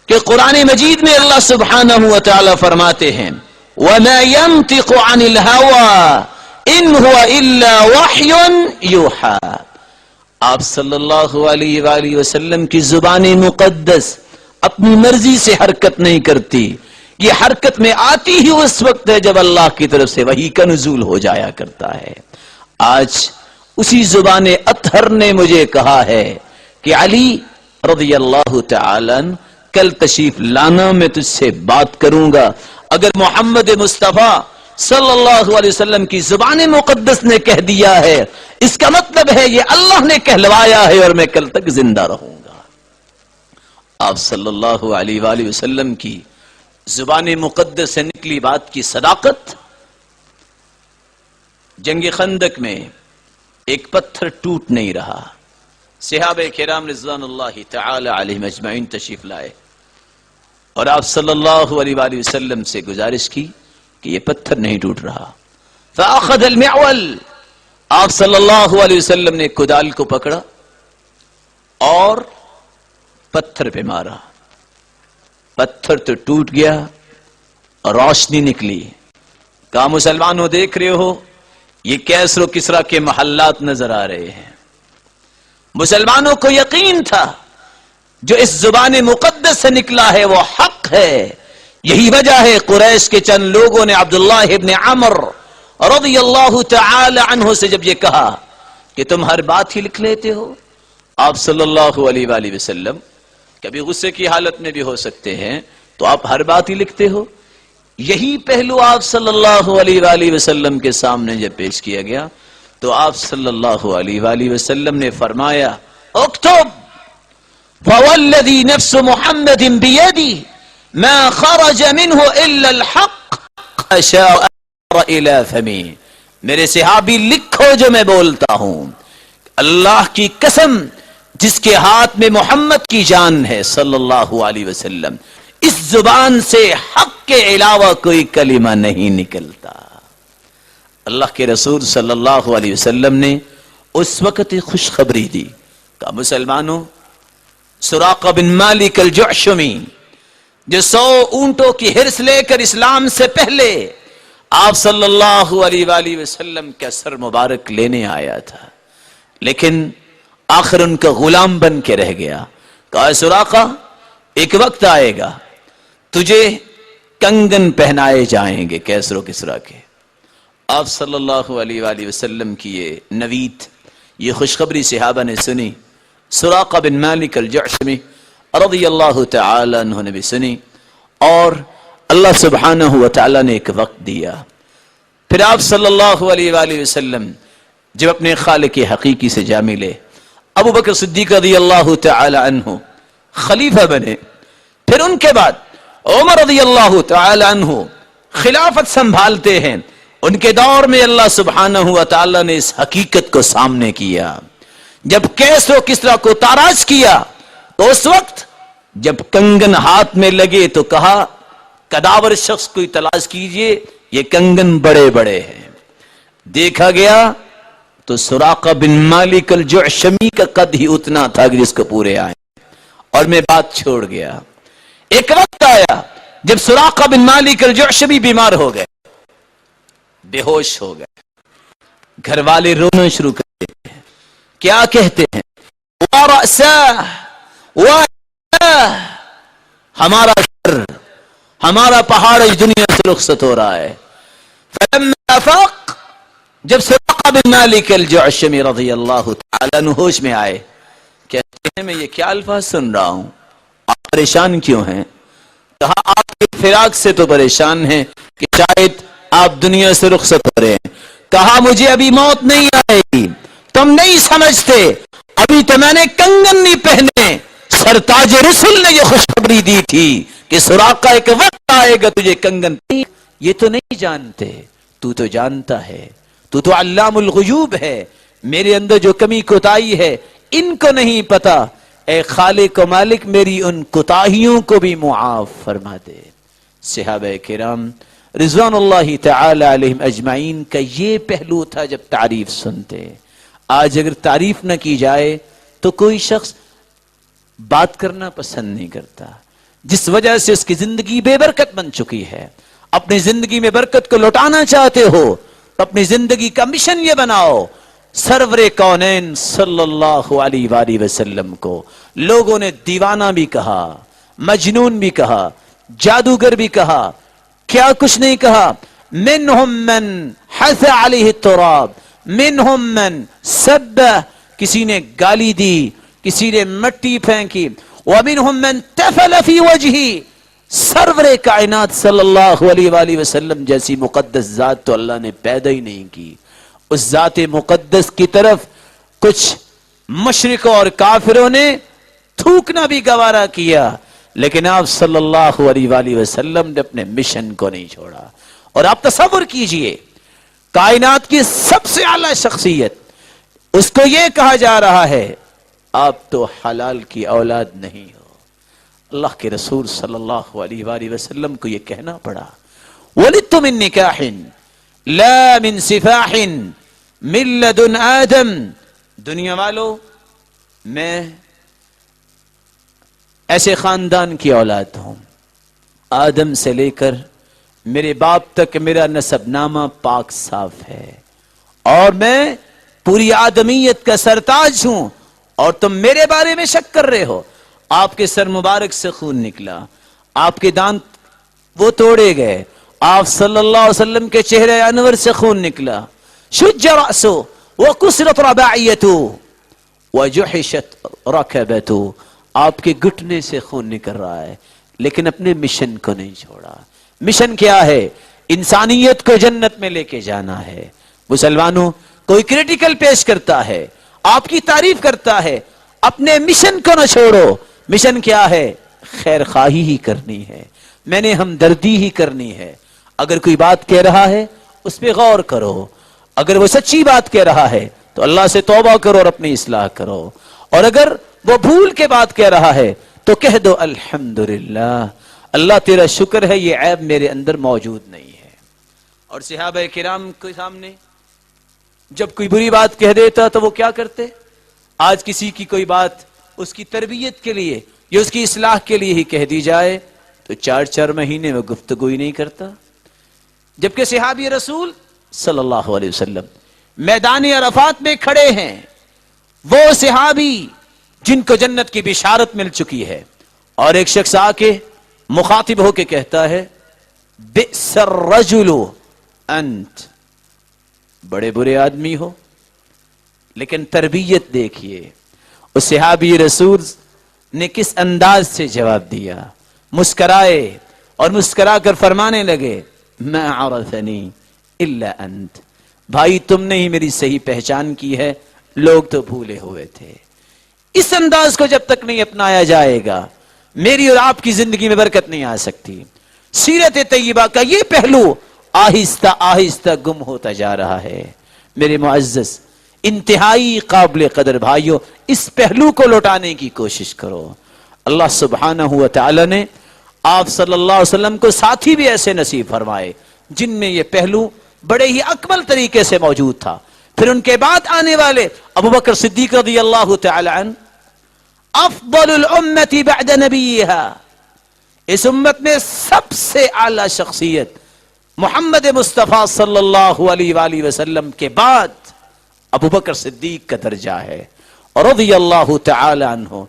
کہ قرآن مجید میں اللہ سبحانہ و تعالی فرماتے ہیں، وَمَا يَنْتِقُ عَنِ الْهَوَىٰ إِنْ هُوَ إِلَّا وَحْيٌ يُوحَىٰ، آپ صلی اللہ علیہ وآلہ وسلم کی زبان مقدس اپنی مرضی سے حرکت نہیں کرتی، یہ حرکت میں آتی ہی اس وقت ہے جب اللہ کی طرف سے وحی کا نزول ہو جایا کرتا ہے۔ آج اسی زبان اطہر نے مجھے کہا ہے کہ علی رضی اللہ تعالی عنہ کل تشریف لانا، میں تجھ سے بات کروں گا۔ اگر محمد مصطفیٰ صلی اللہ علیہ وسلم کی زبان مقدس نے کہہ دیا ہے، اس کا مطلب ہے یہ اللہ نے کہلوایا ہے اور میں کل تک زندہ رہوں گا۔ آپ صلی اللہ علیہ وآلہ وسلم کی زبان مقدس سے نکلی بات کی صداقت۔ جنگ خندق میں ایک پتھر ٹوٹ نہیں رہا، صحابہ کرام رضوان اللہ تعالی علیہم اجمعین تشریف لائے اور آپ صلی اللہ علیہ وآلہ وسلم سے گزارش کی کہ یہ پتھر نہیں ٹوٹ رہا۔ فأخذ المعول، آپ صلی اللہ علیہ وسلم نے کدال کو پکڑا اور پتھر پہ مارا، پتھر تو ٹوٹ گیا اور روشنی نکلی۔ کہا مسلمانوں دیکھ رہے ہو یہ کیسر و کسرا کے محلات نظر آ رہے ہیں۔ مسلمانوں کو یقین تھا جو اس زبان مقدس سے نکلا ہے وہ حق ہے۔ یہی وجہ ہے قریش کے چند لوگوں نے عبداللہ ابن عمر رضی اللہ تعالی عنہ سے جب یہ کہا کہ تم ہر بات ہی لکھ لیتے ہو، آپ صلی اللہ علیہ وآلہ وسلم کبھی غصے کی حالت میں بھی ہو سکتے ہیں، تو آپ ہر بات ہی لکھتے ہو؟ یہی پہلو آپ صلی اللہ علیہ وآلہ وسلم کے سامنے جب پیش کیا گیا تو آپ صلی اللہ علیہ وآلہ وسلم نے فرمایا اکتب فوالذی نفس محمد بیدی ما خرج منہ الا الحق شاء الى فمی. میرے صحابی لکھو جو میں بولتا ہوں، اللہ کی قسم جس کے ہاتھ میں محمد کی جان ہے صلی اللہ علیہ وسلم، اس زبان سے حق کے علاوہ کوئی کلمہ نہیں نکلتا. اللہ کے رسول صلی اللہ علیہ وسلم نے اس وقت خوشخبری دی کہ مسلمانوں، سراقہ بن مالک الجعشمی جو 100 اونٹوں کی ہرس لے کر اسلام سے پہلے آپ صلی اللہ علیہ وآلہ وسلم کا سر مبارک لینے آیا تھا، لیکن آخر ان کا غلام بن کے رہ گیا. کہا سراقہ ایک وقت آئے گا تجھے کنگن پہنائے جائیں گے کیسر و کسریٰ کے. آپ صلی اللہ علیہ وآلہ وسلم کی یہ نوید، یہ خوشخبری صحابہ نے سنی. سراقہ بن مالک الجعشمی رضی اللہ تعالی عنہ نے بھی سنی، اور اللہ سبحانہ وتعالی نے ایک وقت دیا. پھر آپ صلی اللہ علیہ وآلہ وسلم جب اپنے خالق حقیقی سے جا ملے، ابو بکر صدیق رضی اللہ تعالی عنہ خلیفہ بنے. پھر ان کے بعد عمر رضی اللہ تعالی عنہ خلافت سنبھالتے ہیں. ان کے دور میں اللہ سبحانہ وتعالی نے اس حقیقت کو سامنے کیا. جب کیسر و کسریٰ کو تاراج کیا تو اس وقت جب کنگن ہاتھ میں لگے تو کہا قداور شخص کو تلاش کیجئے، یہ کنگن بڑے بڑے ہیں. دیکھا گیا تو سراقہ بن مالک الجعشمی کا قد ہی اتنا تھا کہ جس کو پورے آئے، اور میں بات چھوڑ گیا. ایک وقت آیا جب سراقہ بن مالک الجعشمی بیمار ہو گئے، بے ہوش ہو گئے. گھر والے رونا شروع کر دیتے ہیں. کیا کہتے ہیں؟ وَرَأْسَاهُ وَعَلَاهُ، ہمارا سر، ہمارا پہاڑ اس دنیا سے رخصت ہو رہا ہے. فَلَمَّا أَفَاقَ، جب سراقہ بن مالک الجعشمی رضی اللہ تعالیٰ عنہ ہوش میں آئے، کہتے ہیں میں یہ کیا الفاظ سن رہا ہوں، آپ پریشان کیوں ہیں؟ کہا آپ کے فراق سے تو پریشان ہیں کہ شاید آپ دنیا سے رخصت ہو رہے ہیں. کہا مجھے ابھی موت نہیں آئے گی، تم نہیں سمجھتے، ابھی تو میں نے کنگن نہیں پہنے. سرتاج رسول نے یہ خوشخبری دی تھی کہ سراقہ ایک وقت آئے گا تجھے کنگن. یہ تو نہیں جانتے، تو تو جانتا ہے، تو تو علام الغیوب ہے. میرے اندر جو کمی کوتاہی ہے ان کو نہیں پتا. اے خالق و مالک میری ان کوتاہیوں کو بھی معاف فرما دے. صحابہ کرام رضوان اللہ تعالی علیہم اجمعین کا یہ پہلو تھا جب تعریف سنتے. آج اگر تعریف نہ کی جائے تو کوئی شخص بات کرنا پسند نہیں کرتا، جس وجہ سے اس کی زندگی بے برکت بن چکی ہے. اپنی زندگی میں برکت کو لوٹانا چاہتے ہو تو اپنی زندگی کا مشن یہ بناؤ. سرور کونین صلی اللہ علیہ وآلہ وسلم کو لوگوں نے دیوانہ بھی کہا، مجنون بھی کہا، جادوگر بھی کہا، کیا کچھ نہیں کہا. منہم من حث علیہ التراب، منہم من سب، کسی نے گالی دی، کسی نے مٹی پھینکی. ومنہم من تفل فی وجہی، سرور کائنات صلی اللہ علیہ وآلہ وسلم جیسی مقدس ذات تو اللہ نے پیدا ہی نہیں کی. اس ذات مقدس کی طرف کچھ مشرکوں اور کافروں نے تھوکنا بھی گوارا کیا، لیکن آپ صلی اللہ علیہ وآلہ وسلم نے اپنے مشن کو نہیں چھوڑا. اور آپ تصور کیجئے کائنات کی سب سے اعلی شخصیت، اس کو یہ کہا جا رہا ہے آپ تو حلال کی اولاد نہیں ہو. اللہ کے رسول صلی اللہ علیہ وآلہ وسلم کو یہ کہنا پڑا. وَلِدْتُ مِن نِكَاحٍ لَا مِن سِفَاحٍ مِن لَدُنْ آدم. دنیا والو، میں ایسے خاندان کی اولاد ہوں، آدم سے لے کر میرے باپ تک میرا نسب نامہ پاک صاف ہے، اور میں پوری آدمیت کا سرتاج ہوں، اور تم میرے بارے میں شک کر رہے ہو. آپ کے سر مبارک سے خون نکلا، آپ کے دانت وہ توڑے گئے، آپ صلی اللہ علیہ وسلم کے چہرے انور سے خون نکلا. شج رأسو وکسرت رباعیتو وجحشت رکبتو، آپ کے گھٹنے سے خون نکل رہا ہے، لیکن اپنے مشن کو نہیں چھوڑا. مشن کیا ہے؟ انسانیت کو جنت میں لے کے جانا ہے۔ مسلمانوں، کوئی کریٹیکل پیش کرتا ہے، آپ کی تعریف کرتا ہے، اپنے مشن کو نہ چھوڑو۔ مشن کیا ہے؟ خیر خواہی ہی کرنی ہے، میں نے ہمدردی ہی کرنی ہے۔ اگر کوئی بات کہہ رہا ہے اس پہ غور کرو، اگر وہ سچی بات کہہ رہا ہے تو اللہ سے توبہ کرو اور اپنی اصلاح کرو، اور اگر وہ بھول کے بات کہہ رہا ہے تو کہہ دو الحمدللہ، اللہ تیرا شکر ہے یہ عیب میرے اندر موجود نہیں ہے۔ اور صحابہ کرام کے سامنے جب کوئی بری بات کہہ دیتا تو وہ کیا کرتے؟ آج کسی کی کوئی بات اس کی تربیت کے لیے یا اس کی اصلاح کے لیے ہی کہہ دی جائے تو 4 مہینے میں گفتگو ہی نہیں کرتا، جبکہ صحابی رسول صلی اللہ علیہ وسلم میدان عرفات میں کھڑے ہیں، وہ صحابی جن کو جنت کی بشارت مل چکی ہے، اور ایک شخص آ کے مخاطب ہو کے کہتا ہے بئس الرجل انت، بڑے برے آدمی ہو۔ لیکن تربیت دیکھیے اس صحابی رسول نے کس انداز سے جواب دیا، مسکرائے اور مسکرا کر فرمانے لگے ما عرفنی الا انت، بھائی تم نے ہی میری صحیح پہچان کی ہے، لوگ تو بھولے ہوئے تھے۔ اس انداز کو جب تک نہیں اپنایا جائے گا میری اور آپ کی زندگی میں برکت نہیں آ سکتی۔ سیرت طیبہ کا یہ پہلو آہستہ آہستہ گم ہوتا جا رہا ہے۔ میرے معزز انتہائی قابل قدر بھائیوں، اس پہلو کو لوٹانے کی کوشش کرو۔ اللہ سبحانہ و تعالی نے آپ صلی اللہ علیہ وسلم کو ساتھی بھی ایسے نصیب فرمائے جن میں یہ پہلو بڑے ہی اکمل طریقے سے موجود تھا۔ پھر ان کے بعد آنے والے ابو بکر صدیق رضی اللہ تعالی عنہ، افضل الامت بعد نبیہا، اس امت میں سب سے اعلی شخصیت محمد مصطفیٰ صلی اللہ علیہ وآلہ وسلم کے بعد ابو بکر صدیق کا درجہ ہے، اور رضی اللہ تعالی عنہ۔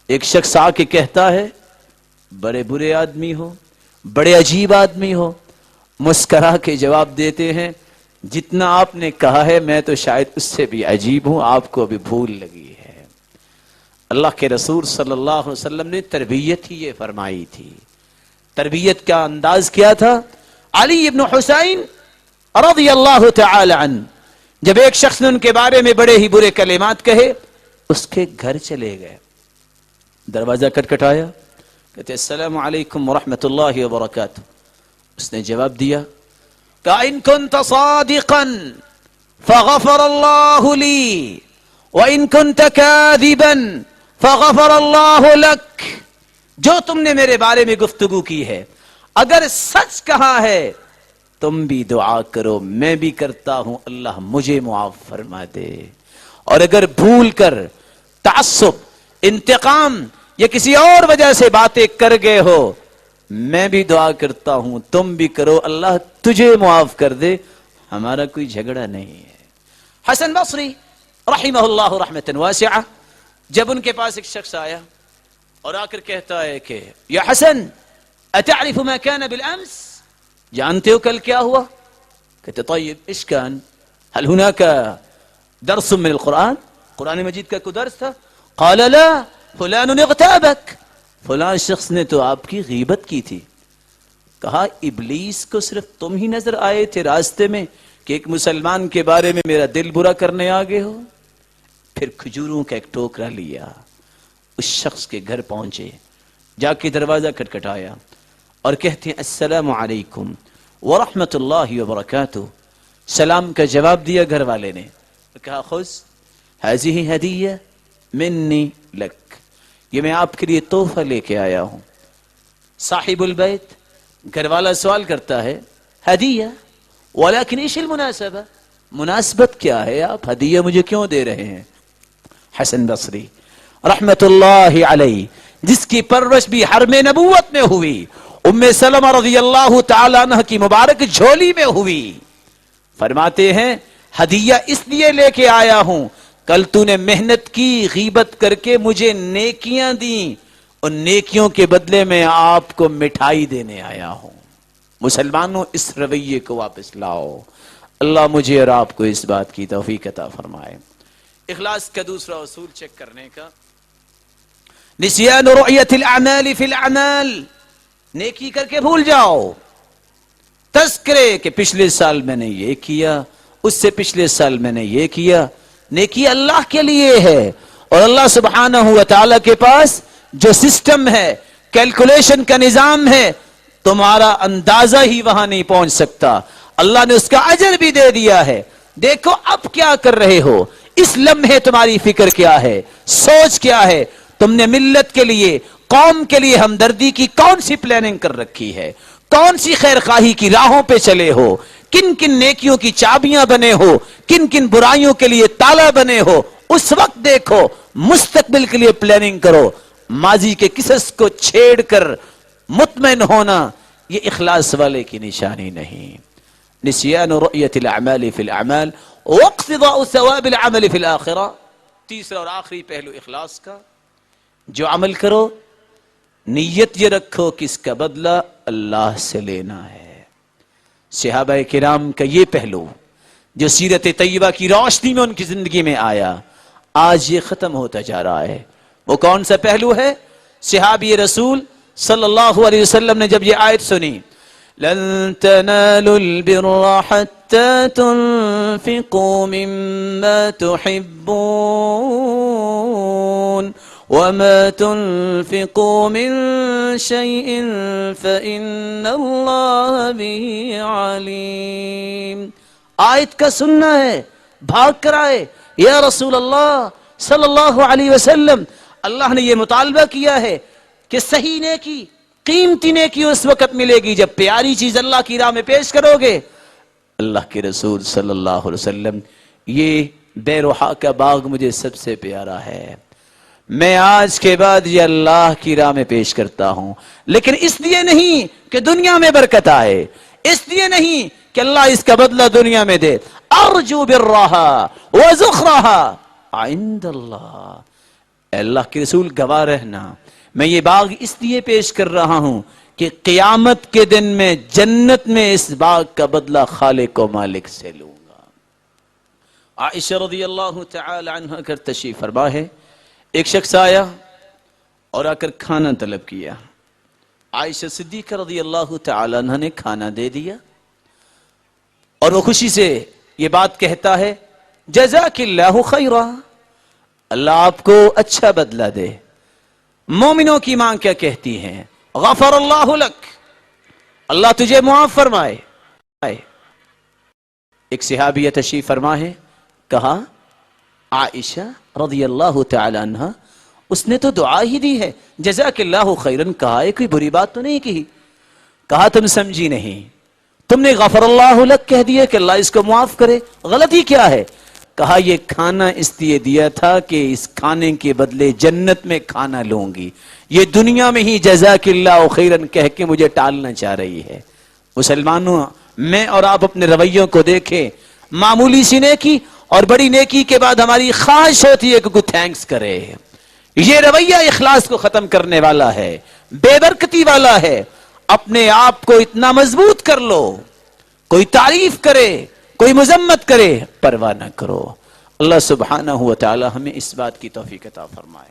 ایک شخص آ کے کہتا ہے بڑے برے آدمی ہو، بڑے عجیب آدمی ہو، مسکرا کے جواب دیتے ہیں جتنا آپ نے کہا ہے میں تو شاید اس سے بھی عجیب ہوں، آپ کو بھی بھول لگی ہے۔ اللہ کے رسول صلی اللہ علیہ وسلم نے تربیت ہی یہ فرمائی تھی۔ تربیت کا انداز کیا تھا؟ علی ابن حسین رضی اللہ تعالی عنہ جب ایک شخص نے ان کے بارے میں بڑے ہی برے کلمات کہے، اس کے گھر چلے گئے، دروازہ کھٹکھٹایا، کہتے السلام علیکم ورحمۃ اللہ وبرکاتہ۔ اس نے جواب دیا کہ ان كنت صادقا فغفر اللہ لی وان كنت كاذبا فغفر اللہ لک، جو تم نے میرے بارے میں گفتگو کی ہے اگر سچ کہا ہے تم بھی دعا کرو، میں بھی کرتا ہوں اللہ مجھے معاف فرما دے، اور اگر بھول کر تعصب، انتقام یا کسی اور وجہ سے باتیں کر گئے ہو میں بھی دعا کرتا ہوں تم بھی کرو اللہ تجھے معاف کر دے، ہمارا کوئی جھگڑا نہیں ہے۔ حسن بصری رحمہ اللہ رحمۃ واسعہ، جب ان کے پاس ایک شخص آیا اور آ کر کہتا ہے کہ یا حسن اتعرف ما كان بالامس، جانتے ہو کل کیا ہوا؟ کہتے طيب ايش كان؟ هل هناك درس من القرآن؟ قرآن مجید کا کوئی درس تھا؟ قال لا فلان اغتابك، فلاں شخص نے تو آپ کی غیبت کی تھی۔ کہا ابلیس کو صرف تم ہی نظر آئے تھے راستے میں کہ ایک مسلمان کے بارے میں میرا دل برا کرنے آگے ہو؟ پھر کھجوروں کا ایک ٹوکرا لیا، اس شخص کے گھر پہنچے، جا کے دروازہ کھٹکھٹایا اور کہتے ہیں السلام علیکم ورحمۃ اللہ وبرکاتہ۔ سلام کا جواب دیا گھر والے نے، کہا خذ هذه ہدیہ منی لک، یہ میں آپ کے لیے تحفہ لے کے آیا ہوں۔ صاحب البیت، گھر والا سوال کرتا ہے ہدیہ ولیکن ايش المناسبہ، مناسبت کیا ہے، آپ ہدیہ مجھے کیوں دے رہے ہیں؟ حسن بصری رحمت اللہ علیہ، جس کی پرورش بھی حرم نبوت میں ہوئی، ام سلمہ رضی اللہ تعالی عنہ کی مبارک جھولی میں ہوئی، فرماتے ہیں ہدیہ اس لیے لے کے آیا ہوں کل تو نے محنت کی، غیبت کر کے مجھے نیکیاں دیں، اور نیکیوں کے بدلے میں آپ کو مٹھائی دینے آیا ہوں۔ مسلمانوں اس رویے کو واپس لاؤ، اللہ مجھے اور آپ کو اس بات کی توفیق عطا فرمائے۔ اخلاص کا دوسرا اصول چیک کرنے کا، نسیان رؤیت الاعمال فی الاعمال، نیکی کر کے بھول جاؤ، تذکرے کہ پچھلے سال میں نے یہ کیا، اس سے پچھلے سال میں نے یہ کیا. نیکی اللہ کے لیے ہے، اور اللہ سبحانہ و تعالی کے پاس جو سسٹم ہے، کیلکولیشن کا نظام ہے، تمہارا اندازہ ہی وہاں نہیں پہنچ سکتا. اللہ نے اس کا اجر بھی دے دیا ہے. دیکھو اب کیا کر رہے ہو، اس لمحے تمہاری فکر کیا ہے، سوچ کیا ہے، تم نے ملت کے لیے، قوم کے لیے ہمدردی کی کون سی پلاننگ کر رکھی ہے، کون سی خیر خواہی کی راہوں پہ چلے ہو، کن کن نیکیوں کی چابیاں بنے ہو، کن کن برائیوں کے لیے تالا بنے ہو. اس وقت دیکھو، مستقبل کے لیے پلاننگ کرو. ماضی کے قصص کو چھیڑ کر مطمئن ہونا یہ اخلاص والے کی نشانی نہیں. نسیان رؤیت الاعمال فی الاعمال واقتضاء ثواب العمل فی الاخرہ. تیسرا اور آخری پہلو اخلاص کا، جو عمل کرو نیت یہ رکھو کہ اس کا بدلہ اللہ سے لینا ہے. صحابہ کرام کا یہ پہلو جو سیرت طیبہ کی روشنی میں ان کی زندگی میں آیا، آج یہ ختم ہوتا جا رہا ہے. وہ کون سا پہلو ہے؟ صحابی رسول صلی اللہ علیہ وسلم نے جب یہ آیت سنی، لن تنالوا البر حتى تنفقوا مما تحبون وما تنفقوا من شيء فإن الله به عليم. آیت کا سننا ہے، بھاگ کر آئے، یا رسول اللہ صلی اللہ علیہ وسلم، اللہ نے یہ مطالبہ کیا ہے کہ صحیح نیکی، قیمتی نیکی اس وقت ملے گی جب پیاری چیز اللہ کی راہ میں پیش کرو گے. اللہ کے رسول صلی اللہ علیہ وسلم، یہ بے روحا کا باغ مجھے سب سے پیارا ہے، میں آج کے بعد یہ اللہ کی راہ میں پیش کرتا ہوں، لیکن اس لیے نہیں کہ دنیا میں برکت آئے، اس لیے نہیں کہ اللہ اس کا بدلہ دنیا میں دے. ارجو برہا وزخرہا عند اللہ. اے اللہ کے رسول گواہ رہنا، میں یہ باغ اس لیے پیش کر رہا ہوں کہ قیامت کے دن میں جنت میں اس باغ کا بدلہ خالق و مالک سے لوں گا. عائشہ رضی اللہ تعالی عنہ کا تشریف فرما ہے، ایک شخص آیا اور آ کر کھانا طلب کیا. عائشہ صدیقہ رضی اللہ تعالی عنہ نے کھانا دے دیا اور وہ خوشی سے یہ بات کہتا ہے، جزاک اللہ خیرا، اللہ آپ کو اچھا بدلہ دے. مومنوں کی ماں کیا کہتی ہیں؟ غفر اللہ لک، اللہ تجھے معاف فرمائے. ایک صحابیہ تشریف فرما ہے، کہا عائشہ رضی اللہ تعالی عنہ، اس نے تو دعا ہی دی ہے، جزاک اللہ خیرن کہا ہے، کوئی بری بات تو نہیں کی. کہا تم سمجھی نہیں، تم نے غفر اللہ لک کہہ دیا کہ اللہ اس کو معاف کرے، غلطی کیا ہے؟ کہا یہ کھانا اس لیے دیا تھا کہ اس کھانے کے بدلے جنت میں کھانا لوں گی، یہ دنیا میں ہی جزاک اللہ خیرن کہہ کے مجھے ٹالنا چاہ رہی ہے. مسلمانوں، میں اور آپ اپنے رویوں کو دیکھیں، معمولی سی نیکی اور بڑی نیکی کے بعد ہماری خواہش ہوتی ہے کہ کوئی تھینکس کرے. یہ رویہ اخلاص کو ختم کرنے والا ہے، بے برکتی والا ہے. اپنے آپ کو اتنا مضبوط کر لو، کوئی تعریف کرے، کوئی مذمت کرے، پرواہ نہ کرو. اللہ سبحانہ و تعالی ہمیں اس بات کی توفیق عطا فرمائے.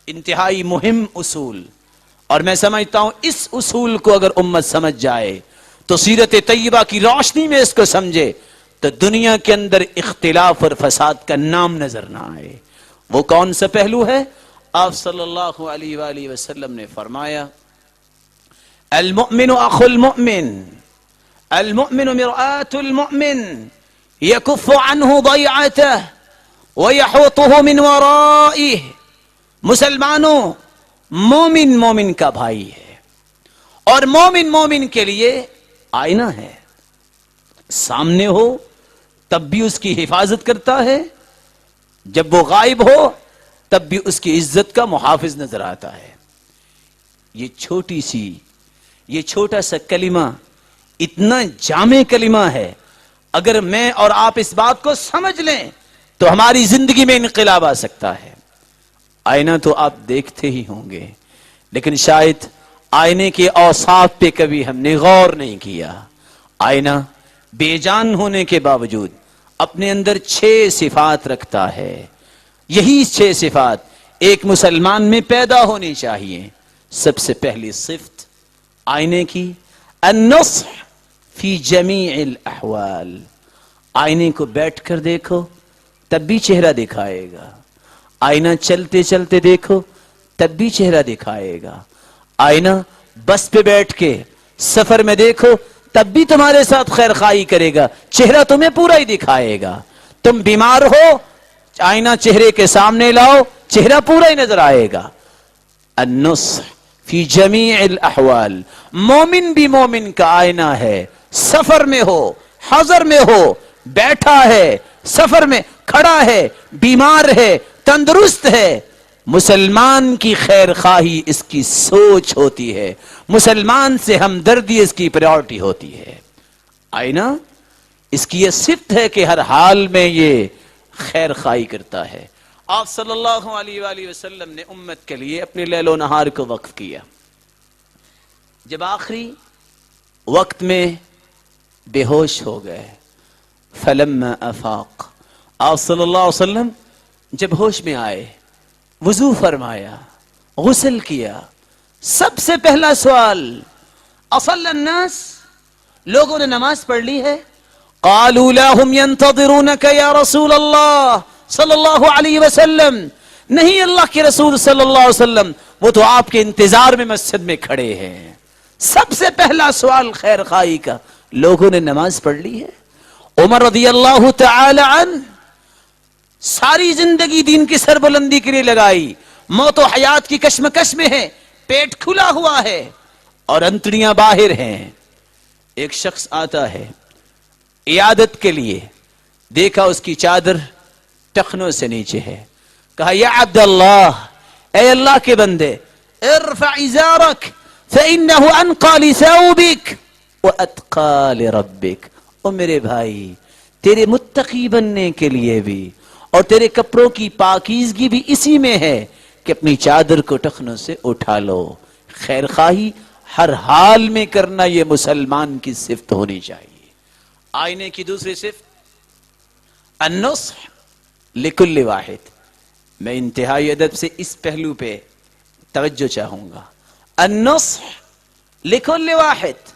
انتہائی مہم اصول، اور میں سمجھتا ہوں اس اصول کو اگر امت سمجھ جائے تو سیرت طیبہ کی روشنی میں اس کو سمجھے تو دنیا کے اندر اختلاف اور فساد کا نام نظر نہ آئے. وہ کون سا پہلو ہے؟ آپ صلی اللہ علیہ وآلہ وسلم نے فرمایا، المؤمن اخو المؤمن، المؤمن مرآة المؤمن، يكف عنه ضيعته ويحوطه من ورائه. مسلمانوں، مومن مومن کا بھائی ہے اور مومن مومن کے لیے آئینہ ہے. سامنے ہو تب بھی اس کی حفاظت کرتا ہے، جب وہ غائب ہو تب بھی اس کی عزت کا محافظ نظر آتا ہے. یہ چھوٹی سی، یہ چھوٹا سا کلمہ اتنا جامع کلمہ ہے. اگر میں اور آپ اس بات کو سمجھ لیں تو ہماری زندگی میں انقلاب آ سکتا ہے. آئینہ تو آپ دیکھتے ہی ہوں گے، لیکن شاید آئینے کے اوصاف پہ کبھی ہم نے غور نہیں کیا. آئینہ بے جان ہونے کے باوجود اپنے اندر 6 صفات رکھتا ہے. یہی 6 صفات ایک مسلمان میں پیدا ہونی چاہیے. سب سے پہلی صفت آئینے کی، النصح فی جمیع الاحوال. آئینے کو بیٹھ کر دیکھو تب بھی چہرہ دکھائے گا. آئینہ چلتے چلتے دیکھو تب بھی چہرہ دکھائے گا. آئینہ بس پہ بیٹھ کے سفر میں دیکھو تب بھی تمہارے ساتھ خیر خواہی کرے گا. چہرہ تمہیں پورا ہی دکھائے گا. تم بیمار ہو آئینہ چہرے کے سامنے لاؤ چہرہ پورا ہی نظر آئے گا. النصح فی جمیع الاحوال. مومن بھی مومن کا آئینہ ہے. سفر میں ہو حضر میں ہو بیٹھا ہے سفر میں کھڑا ہے بیمار ہے تندرست ہے. مسلمان کی خیر خواہی اس کی سوچ ہوتی ہے. مسلمان سے ہمدردی اس کی پریورٹی ہوتی ہے. آئینہ اس کی یہ صفت ہے کہ ہر حال میں یہ خیر خواہی کرتا ہے. آپ صلی اللہ علیہ وآلہ وسلم نے امت کے لیے اپنے لیل و نہار کو وقف کیا. جب آخری وقت میں بے ہوش ہو گئے فلما افاق، آپ صلی اللہ علیہ وسلم جب ہوش میں آئے وضو فرمایا غسل کیا. سب سے پہلا سوال اصل الناس، لوگوں نے نماز پڑھ لی ہے؟ قالوا لا هم ينتظرونك یا رسول اللہ صلی اللہ علیہ وسلم. نہیں اللہ کے رسول صلی اللہ علیہ وسلم وہ تو آپ کے انتظار میں مسجد میں کھڑے ہیں. سب سے پہلا سوال خیر خواہی کا. لوگوں نے نماز پڑھ لی ہے. عمر رضی اللہ تعالی عنہ ساری زندگی دین کی سربلندی کے لیے لگائی. موت و حیات کی کشمکش میں ہے. پیٹ کھلا ہوا ہے اور انتڑیاں باہر ہیں. ایک شخص آتا ہے عیادت کے لیے. دیکھا اس کی چادر ٹخنوں سے نیچے ہے. کہا یا عبداللہ، اے اللہ کے بندے، ارفع ازارک فإنه انقى لثوبك واتقى لربك. او میرے بھائی، تیرے متقی بننے کے لیے بھی اور تیرے کپڑوں کی پاکیزگی بھی اسی میں ہے کہ اپنی چادر کو ٹخنوں سے اٹھا لو. خیر خواہی ہر حال میں کرنا یہ مسلمان کی صفت ہونی چاہیے. آئینے کی دوسری صفت النصح لکل واحد. میں انتہائی ادب سے اس پہلو پہ توجہ چاہوں گا. النصح لکل واحد،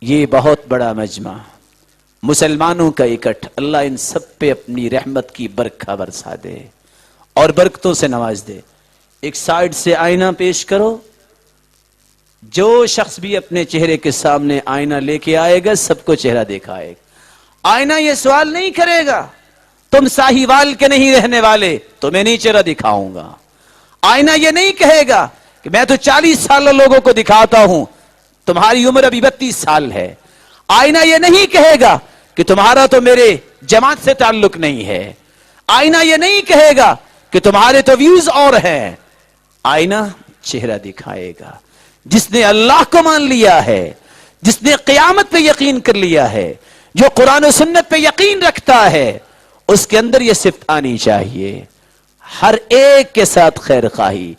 یہ بہت بڑا مجمع مسلمانوں کا اکٹھ. اللہ ان سب پہ اپنی رحمت کی برکھا برسا دے اور برکتوں سے نواز دے. ایک سائیڈ سے آئینہ پیش کرو. جو شخص بھی اپنے چہرے کے سامنے آئینہ لے کے آئے گا سب کو چہرہ دکھائے گا. آئینہ یہ سوال نہیں کرے گا تم ساہیوال کے نہیں رہنے والے تمہیں نہیں چہرہ دکھاؤں گا. آئینہ یہ نہیں کہے گا کہ میں تو 40 سال لوگوں کو دکھاتا ہوں تمہاری عمر ابھی 32 سال ہے. آئینہ یہ نہیں کہے گا کہ تمہارا تو میرے جماعت سے تعلق نہیں ہے. آئینہ یہ نہیں کہے گا کہ تمہارے تو ویوز اور ہیں. آئینہ چہرہ دکھائے گا. جس نے اللہ کو مان لیا ہے، جس نے قیامت پہ یقین کر لیا ہے، جو قرآن و سنت پہ یقین رکھتا ہے، اس کے اندر یہ صفت آنی چاہیے. ہر ایک کے ساتھ خیر خواہی،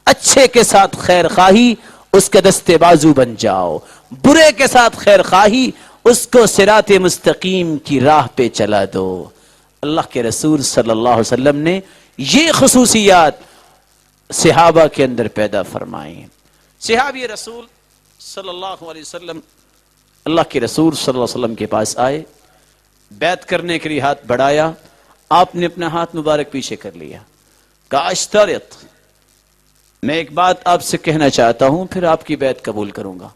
اچھے کے ساتھ خیر خواہی، اس کے دستے بازو بن جاؤ. برے کے ساتھ خیر خواہی، اس کو صراط مستقیم کی راہ پہ چلا دو. اللہ کے رسول صلی اللہ علیہ وسلم نے یہ خصوصیات صحابہ کے اندر پیدا فرمائیں. صحابی رسول صلی اللہ علیہ وسلم اللہ کے رسول صلی اللہ علیہ وسلم کے پاس آئے. بیعت کرنے کے لیے ہاتھ بڑھایا. آپ نے اپنا ہاتھ مبارک پیچھے کر لیا. کہا اشترط، میں ایک بات آپ سے کہنا چاہتا ہوں پھر آپ کی بیعت قبول کروں گا.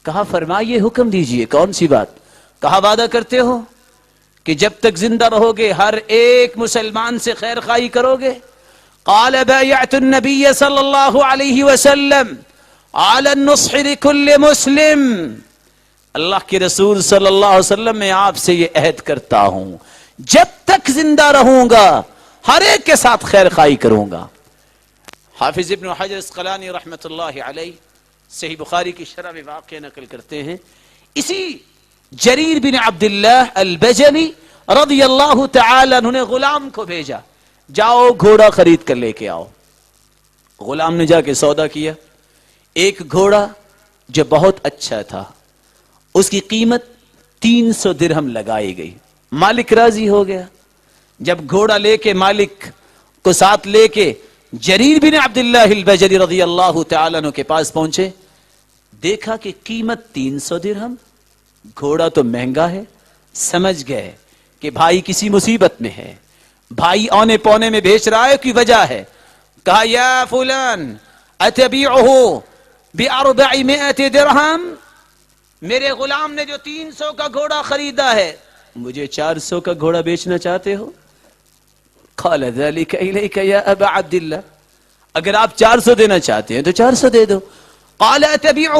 کہا فرمائیے، حکم دیجئے. کون سی بات؟ کہا وعدہ کرتے ہو کہ جب تک زندہ رہو گے ہر ایک مسلمان سے خیر خواہی کرو گے؟ قال بایعت النبی صلی اللہ علیہ وسلم علی النصح لکل مسلم. اللہ کے رسول صلی اللہ علیہ وسلم میں آپ سے یہ عہد کرتا ہوں جب تک زندہ رہوں گا ہر ایک کے ساتھ خیر خواہی کروں گا. حافظ ابن حجر اسقلانی رحمت اللہ علیہ صحیح بخاری کی شرح میں واقعہ نقل کرتے ہیں. اسی جریر بن عبداللہ البجلی رضی اللہ تعالی عنہ نے غلام کو بھیجا، جاؤ گھوڑا خرید کر لے کے آؤ. غلام نے جا کے سودا کیا. ایک گھوڑا جو بہت اچھا تھا اس کی قیمت 300 درہم لگائی گئی. مالک راضی ہو گیا. جب گھوڑا لے کے مالک کو ساتھ لے کے جریر بن عبداللہ البجلی رضی اللہ تعالیٰ عنہ کے پاس پہنچے، دیکھا کہ قیمت 300 درہم گھوڑا تو مہنگا ہے، سمجھ گئے کہ بھائی کسی مصیبت میں ہے، بھائی اونے پونے میں بیچ رہا ہے، کی وجہ ہے. کہا یا فلان اتبیعہ ب400 درہم، میرے غلام نے جو 300 کا گھوڑا خریدا ہے مجھے 400 کا گھوڑا بیچنا چاہتے ہو؟ قال ذلك الیک یا ابا عبداللہ، اگر آپ 400 دینا چاہتے ہیں تو 400 دے دو. قال اتبیعہ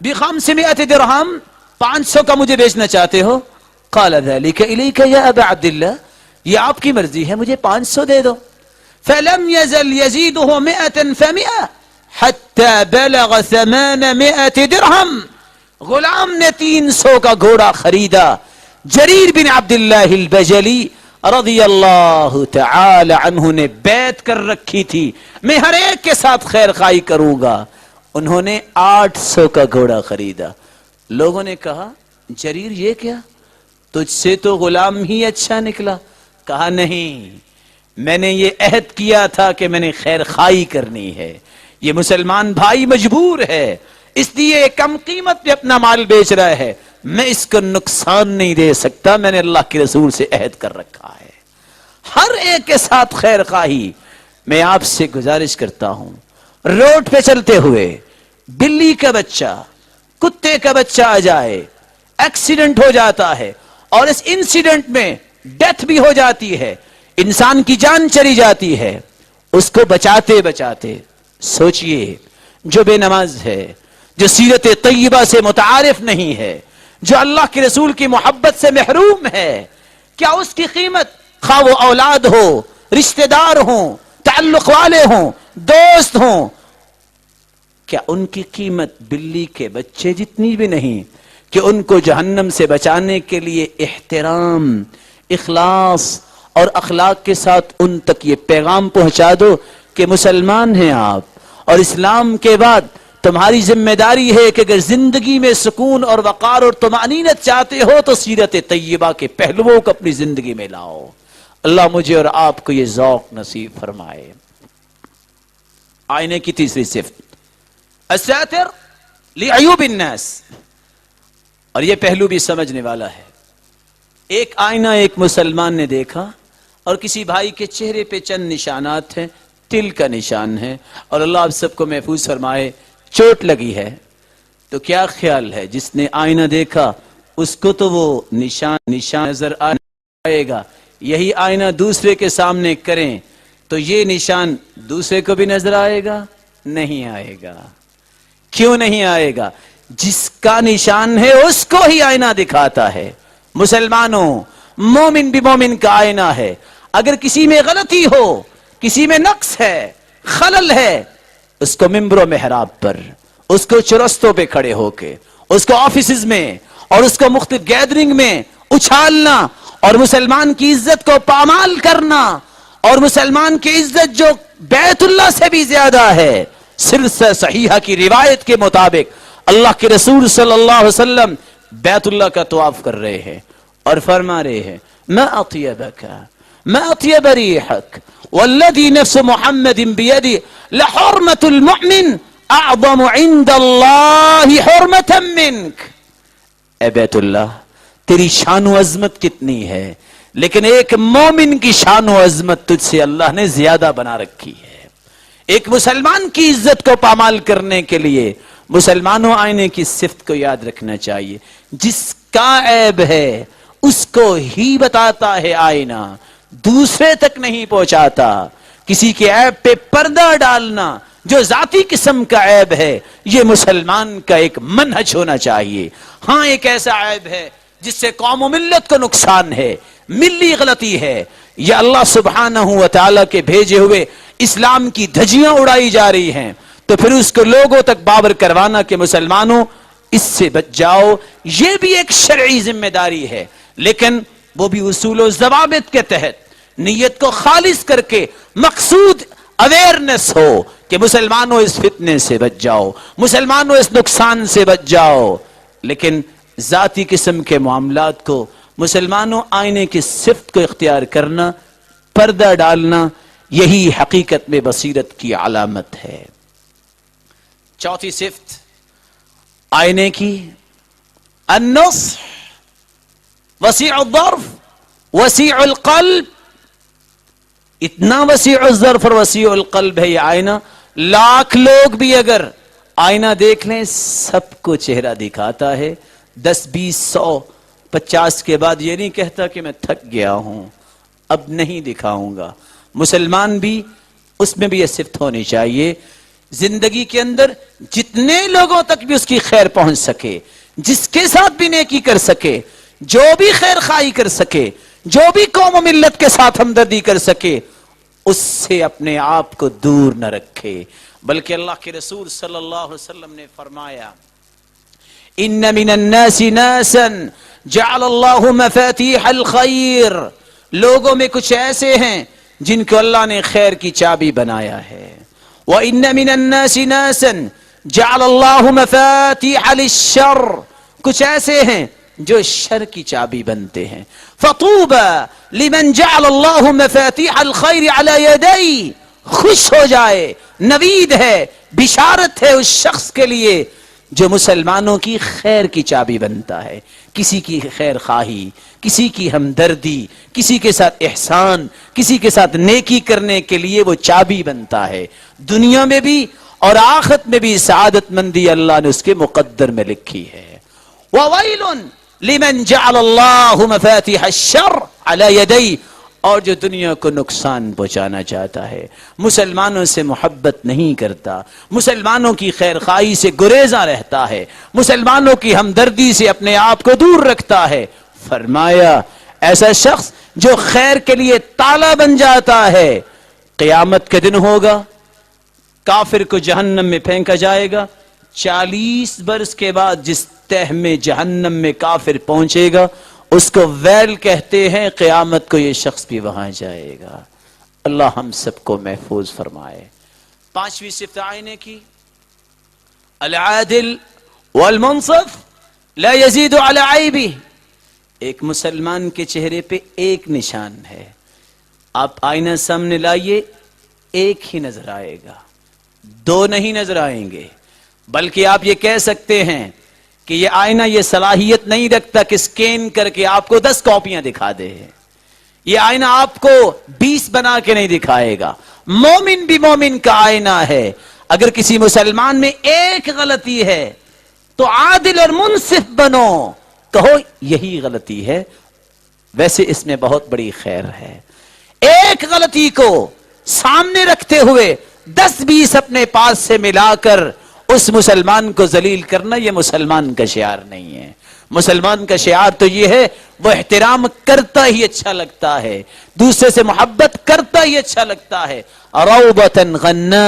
ب500 درہم، 500 کا مجھے بیچنا چاہتے ہو؟ قال ذلك الیک یا ابا عبداللہ، یہ آپ کی مرضی ہے، مجھے 500 دے دو. فلم يزل يزيده 100 فمئة حتى بلغ 800 درہم. غلام نے 300 کا گھوڑا خریدا. جریر بن عبداللہ البجلی رضی اللہ تعالی عنہ نے بیعت کر رکھی تھی، میں ہر ایک کے ساتھ خیر خواہی کروں گا. انہوں نے 800 کا گھوڑا خریدا. لوگوں نے کہا جریر یہ کیا، تجھ سے تو غلام ہی اچھا نکلا. کہا نہیں، میں نے یہ عہد کیا تھا کہ میں نے خیر خواہی کرنی ہے، یہ مسلمان بھائی مجبور ہے، اس لیے کم قیمت پہ اپنا مال بیچ رہا ہے، میں اس کو نقصان نہیں دے سکتا، میں نے اللہ کے رسول سے عہد کر رکھا ہے. ہر ایک کے ساتھ خیر خواہی. میں آپ سے گزارش کرتا ہوں، روڈ پہ چلتے ہوئے بلی کا بچہ، کتے کا بچہ آ جائے، ایکسیڈنٹ ہو جاتا ہے اور اس انسیڈنٹ میں ڈیتھ بھی ہو جاتی ہے، انسان کی جان چلی جاتی ہے، اس کو بچاتے بچاتے سوچئے جو بے نماز ہے، جو سیرت طیبہ سے متعارف نہیں ہے، جو اللہ کے رسول کی محبت سے محروم ہے، کیا اس کی قیمت، خواہ وہ اولاد ہو، رشتہ دار ہوں، تعلق والے ہوں، دوست ہوں، کیا ان کی قیمت بلی کے بچے جتنی بھی نہیں کہ ان کو جہنم سے بچانے کے لیے احترام، اخلاص اور اخلاق کے ساتھ ان تک یہ پیغام پہنچا دو کہ مسلمان ہیں آپ، اور اسلام کے بعد تمہاری ذمہ داری ہے کہ اگر زندگی میں سکون اور وقار اور طمانینت چاہتے ہو تو سیرت طیبہ کے پہلوؤں کو اپنی زندگی میں لاؤ. اللہ مجھے اور آپ کو یہ ذوق نصیب فرمائے. آئینے کی تیسری صفت الساتر لعیوب الناس، اور یہ پہلو بھی سمجھنے والا ہے. ایک آئینہ ایک مسلمان نے دیکھا اور کسی بھائی کے چہرے پہ چند نشانات ہیں، تل کا نشان ہے، اور اللہ آپ سب کو محفوظ فرمائے چوٹ لگی ہے. تو کیا خیال ہے جس نے آئینہ دیکھا اس کو تو وہ نشان نظر آئے گا، یہی آئینہ دوسرے کے سامنے کریں تو یہ نشان دوسرے کو بھی نظر آئے گا؟ نہیں آئے گا. کیوں نہیں آئے گا؟ جس کا نشان ہے اس کو ہی آئینہ دکھاتا ہے. مسلمانوں، مومن بھی مومن کا آئینہ ہے. اگر کسی میں غلطی ہو، کسی میں نقص ہے، خلل ہے، اس کو ممبر و محراب پر، اس کو چرستوں پہ کھڑے ہو کے، اس کو آفیسز میں اور اس کو مختلف گیدرنگ میں اچھالنا اور مسلمان کی عزت کو پامال کرنا، اور مسلمان کی عزت جو بیت اللہ سے بھی زیادہ ہے. سلسلہ صحیحہ کی روایت کے مطابق اللہ کے رسول صلی اللہ علیہ وسلم بیت اللہ کا طواف کر رہے ہیں اور فرما رہے ہیں ما اطیبک ما اطیب ریحک والذی نفس محمد بیدی لحرمت المؤمن اعظم عند اللہ حرمتا منک. اے بیت اللہ، تیری شان و عظمت کتنی ہے، لیکن ایک مومن کی شان و عظمت تجھ سے اللہ نے زیادہ بنا رکھی ہے. ایک مسلمان کی عزت کو پامال کرنے کے لیے مسلمانوں آئینے کی صفت کو یاد رکھنا چاہیے. جس کا عیب ہے اس کو ہی بتاتا ہے آئینہ، دوسرے تک نہیں پہنچاتا. کسی کے عیب پہ پردہ ڈالنا جو ذاتی قسم کا عیب ہے، یہ مسلمان کا ایک منہج ہونا چاہیے. ہاں ایک ایسا عیب ہے جس سے قوم و ملت کو نقصان ہے، ملی غلطی ہے، یا اللہ سبحانہ و تعالیٰ کے بھیجے ہوئے اسلام کی دھجیاں اڑائی جا رہی ہیں، تو پھر اس کو لوگوں تک باور کروانا کہ مسلمانوں اس سے بچ جاؤ، یہ بھی ایک شرعی ذمہ داری ہے، لیکن وہ بھی اصول و ضوابط کے تحت نیت کو خالص کر کے مقصود اویئرنس ہو کہ مسلمانوں اس فتنے سے بچ جاؤ، مسلمانوں اس نقصان سے بچ جاؤ. لیکن ذاتی قسم کے معاملات کو مسلمانوں آئینے کی صفت کو اختیار کرنا، پردہ ڈالنا، یہی حقیقت میں بصیرت کی علامت ہے. چوتھی صفت آئینے کی النصح وسیع الظرف وسیع القلب، اتنا وسیع الظرف اور وسیع القلب ہے یہ آئینہ، لاکھ لوگ بھی اگر آئینہ دیکھ لیں سب کو چہرہ دکھاتا ہے، 10 20 100 50 کے بعد یہ نہیں کہتا کہ میں تھک گیا ہوں اب نہیں دکھاؤں گا۔ مسلمان بھی اس میں بھی یہ صفت ہونی چاہیے، زندگی کے اندر جتنے لوگوں تک بھی اس کی خیر پہنچ سکے، جس کے ساتھ بھی نیکی کر سکے، جو بھی خیر خواہی کر سکے، جو بھی قوم و ملت کے ساتھ ہمدردی کر سکے، اس سے اپنے آپ کو دور نہ رکھے، بلکہ اللہ کے رسول صلی اللہ علیہ وسلم نے فرمایا ان من الناس ناسا جعل اللہ مفاتیح الخیر، لوگوں میں کچھ ایسے ہیں جن کو اللہ نے خیر کی چابی بنایا ہے، وَإِنَّ مِنَ النَّاسِ نَاسًا جَعَلَ اللَّهُ مَفَاتِحَ لِلشَّرِّ، کچھ ایسے ہیں جو شر کی چابی بنتے ہیں، فَطُوبَى لِمَنْ جَعَلَ اللَّهُ مَفَاتِحَ الْخَيْرِ عَلَى يَدَيْهِ، خوش ہو جائے، نوید ہے، بشارت ہے اس شخص کے لیے جو مسلمانوں کی خیر کی چابی بنتا ہے، کسی کی خیر خواہی، کسی کی ہمدردی، کسی کے ساتھ احسان، کسی کے ساتھ نیکی کرنے کے لیے وہ چابی بنتا ہے، دنیا میں بھی اور آخرت میں بھی سعادت مندی اللہ نے اس کے مقدر میں لکھی ہے۔ وَوَيْلٌ لِمَنْ جَعَلَ اللَّهُ مَفَاتِحَ الشَّرِّ عَلَى يَدَيْهِ، اور جو دنیا کو نقصان پہنچانا چاہتا ہے، مسلمانوں سے محبت نہیں کرتا، مسلمانوں کی خیر خواہی سے گریزاں رہتا ہے، مسلمانوں کی ہمدردی سے اپنے آپ کو دور رکھتا ہے، فرمایا ایسا شخص جو خیر کے لیے تالا بن جاتا ہے، قیامت کے دن ہوگا کافر کو جہنم میں پھینکا جائے گا، 40 برس کے بعد جس تہ میں جہنم میں کافر پہنچے گا اس کو ویل کہتے ہیں، قیامت کو یہ شخص بھی وہاں جائے گا۔ اللہ ہم سب کو محفوظ فرمائے۔ 5ویں صفت آئینے کی العادل والمنصف لا يزيد على عیبه، ایک مسلمان کے چہرے پہ ایک نشان ہے، آپ آئینہ سامنے لائیے ایک ہی نظر آئے گا، 2 نہیں نظر آئیں گے، بلکہ آپ یہ کہہ سکتے ہیں کہ یہ آئینہ یہ صلاحیت نہیں رکھتا کہ سکین کر کے آپ کو 10 کاپیاں دکھا دے، یہ آئینہ آپ کو 20 بنا کے نہیں دکھائے گا۔ مومن بھی مومن کا آئینہ ہے، اگر کسی مسلمان میں ایک غلطی ہے تو عادل اور منصف بنو، کہو یہی غلطی ہے، ویسے اس میں بہت بڑی خیر ہے۔ ایک غلطی کو سامنے رکھتے ہوئے 10 20 اپنے پاس سے ملا کر اس مسلمان کو ذلیل کرنا یہ مسلمان کا شعار نہیں ہے۔ مسلمان کا شعار تو یہ ہے وہ احترام کرتا ہی اچھا لگتا ہے، دوسرے سے محبت کرتا ہی اچھا لگتا ہے۔ روبتن غنا،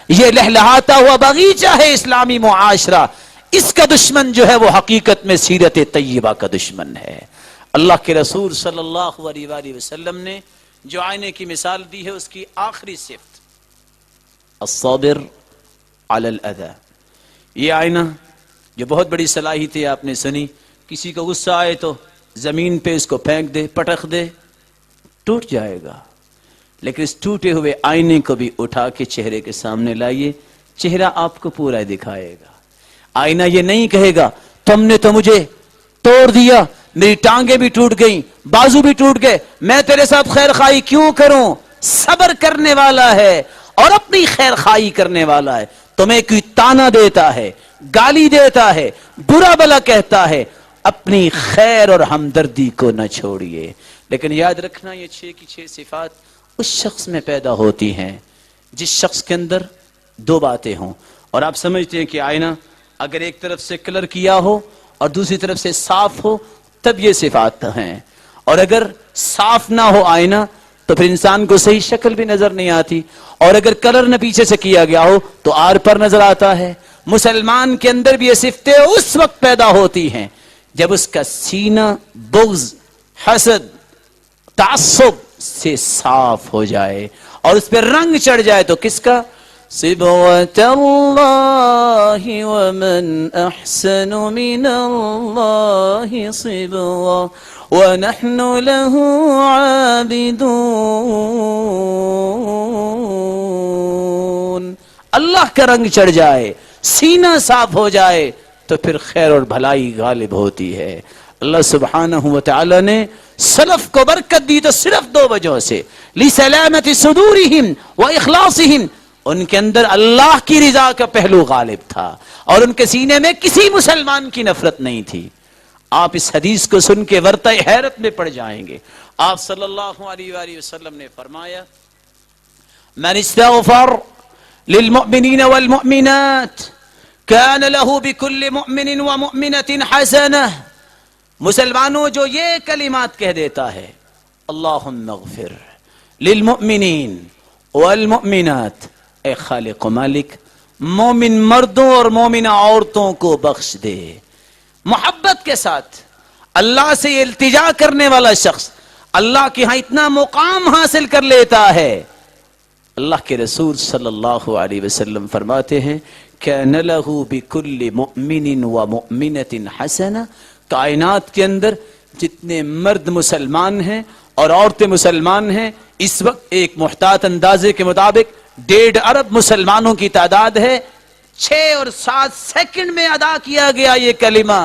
یہ لہلہاتا ہوا باغیچہ ہے اسلامی معاشرہ، اس کا دشمن جو ہے وہ حقیقت میں سیرت طیبہ کا دشمن ہے۔ اللہ کے رسول صلی اللہ علیہ وآلہ وسلم نے جو آئینے کی مثال دی ہے اس کی آخری صفت الصابر علی الاذى، یہ آئینہ جو بہت بڑی صلاحیت ہے، آپ نے سنی، کسی کو غصہ آئے تو زمین پہ اس کو پھینک دے، پٹخ دے، ٹوٹ جائے گا، لیکن اس ٹوٹے ہوئے آئینے کو بھی اٹھا کے چہرے کے سامنے لائیے، چہرہ آپ کو پورا دکھائے گا۔ آئینہ یہ نہیں کہے گا تم نے تو مجھے توڑ دیا، میری ٹانگیں بھی ٹوٹ گئیں، بازو بھی ٹوٹ گئے، میں تیرے ساتھ خیر خواہی کیوں کروں؟ صبر کرنے والا ہے اور اپنی خیر خواہی کرنے والا ہے، تمہیں کوئی تانا دیتا ہے، گالی دیتا ہے، برا بلا کہتا ہے، اپنی خیر اور ہمدردی کو نہ چھوڑیے۔ لیکن یاد رکھنا یہ 6 کی 6 صفات اس شخص میں پیدا ہوتی ہیں جس شخص کے اندر 2 باتیں ہوں، اور آپ سمجھتے ہیں کہ آئینہ اگر ایک طرف سے کلر کیا ہو اور دوسری طرف سے صاف ہو تب یہ صفات ہیں، اور اگر صاف نہ ہو آئینہ تو پھر انسان کو صحیح شکل بھی نظر نہیں آتی، اور اگر کلر نہ پیچھے سے کیا گیا ہو تو آر پر نظر آتا ہے۔ مسلمان کے اندر بھی یہ صفتیں اس وقت پیدا ہوتی ہیں جب اس کا سینہ بغض، حسد، تعصب سے صاف ہو جائے اور اس پہ رنگ چڑھ جائے، تو کس کا؟ صبغۃ اللہ ومن احسن من اللہ صبغا ونحن له عابدون، اللہ کا رنگ چڑھ جائے، سینہ صاف ہو جائے، تو پھر خیر اور بھلائی غالب ہوتی ہے۔ اللہ سبحانہ و تعالی نے سلف کو برکت دی تو صرف دو وجہوں سے، لِسَلَامَةِ صُدُورِهِمْ وَإِخْلَاصِهِمْ، ان کے اندر اللہ کی رضا کا پہلو غالب تھا اور ان کے سینے میں کسی مسلمان کی نفرت نہیں تھی۔ آپ اس حدیث کو سن کے ورطہ حیرت میں پڑ جائیں گے۔ آپ صلی اللہ علیہ وآلہ وسلم نے فرمایا من استغفر للمؤمنین والمؤمنات كان له بكل مؤمن ومؤمنة حسنة، مسلمانوں جو یہ کلمات کہہ دیتا ہے اللہم اغفر للمؤمنین والمؤمنات، اے خالق و مالک مومن مردوں اور مومنہ عورتوں کو بخش دے، محبت کے ساتھ اللہ سے التجا کرنے والا شخص اللہ کے ہاں اتنا مقام حاصل کر لیتا ہے۔ اللہ کے رسول صلی اللہ علیہ وسلم فرماتے ہیں كَانَ لَهُ بِكُلِّ مُؤْمِنٍ وَمُؤْمِنَةٍ حَسَنَةٍ، کائنات کے اندر جتنے مرد مسلمان ہیں اور عورتیں مسلمان ہیں، اس وقت ایک محتاط اندازے کے مطابق 1.5 ارب مسلمانوں کی تعداد ہے۔ 6 اور 7 سیکنڈ میں ادا کیا گیا یہ کلمہ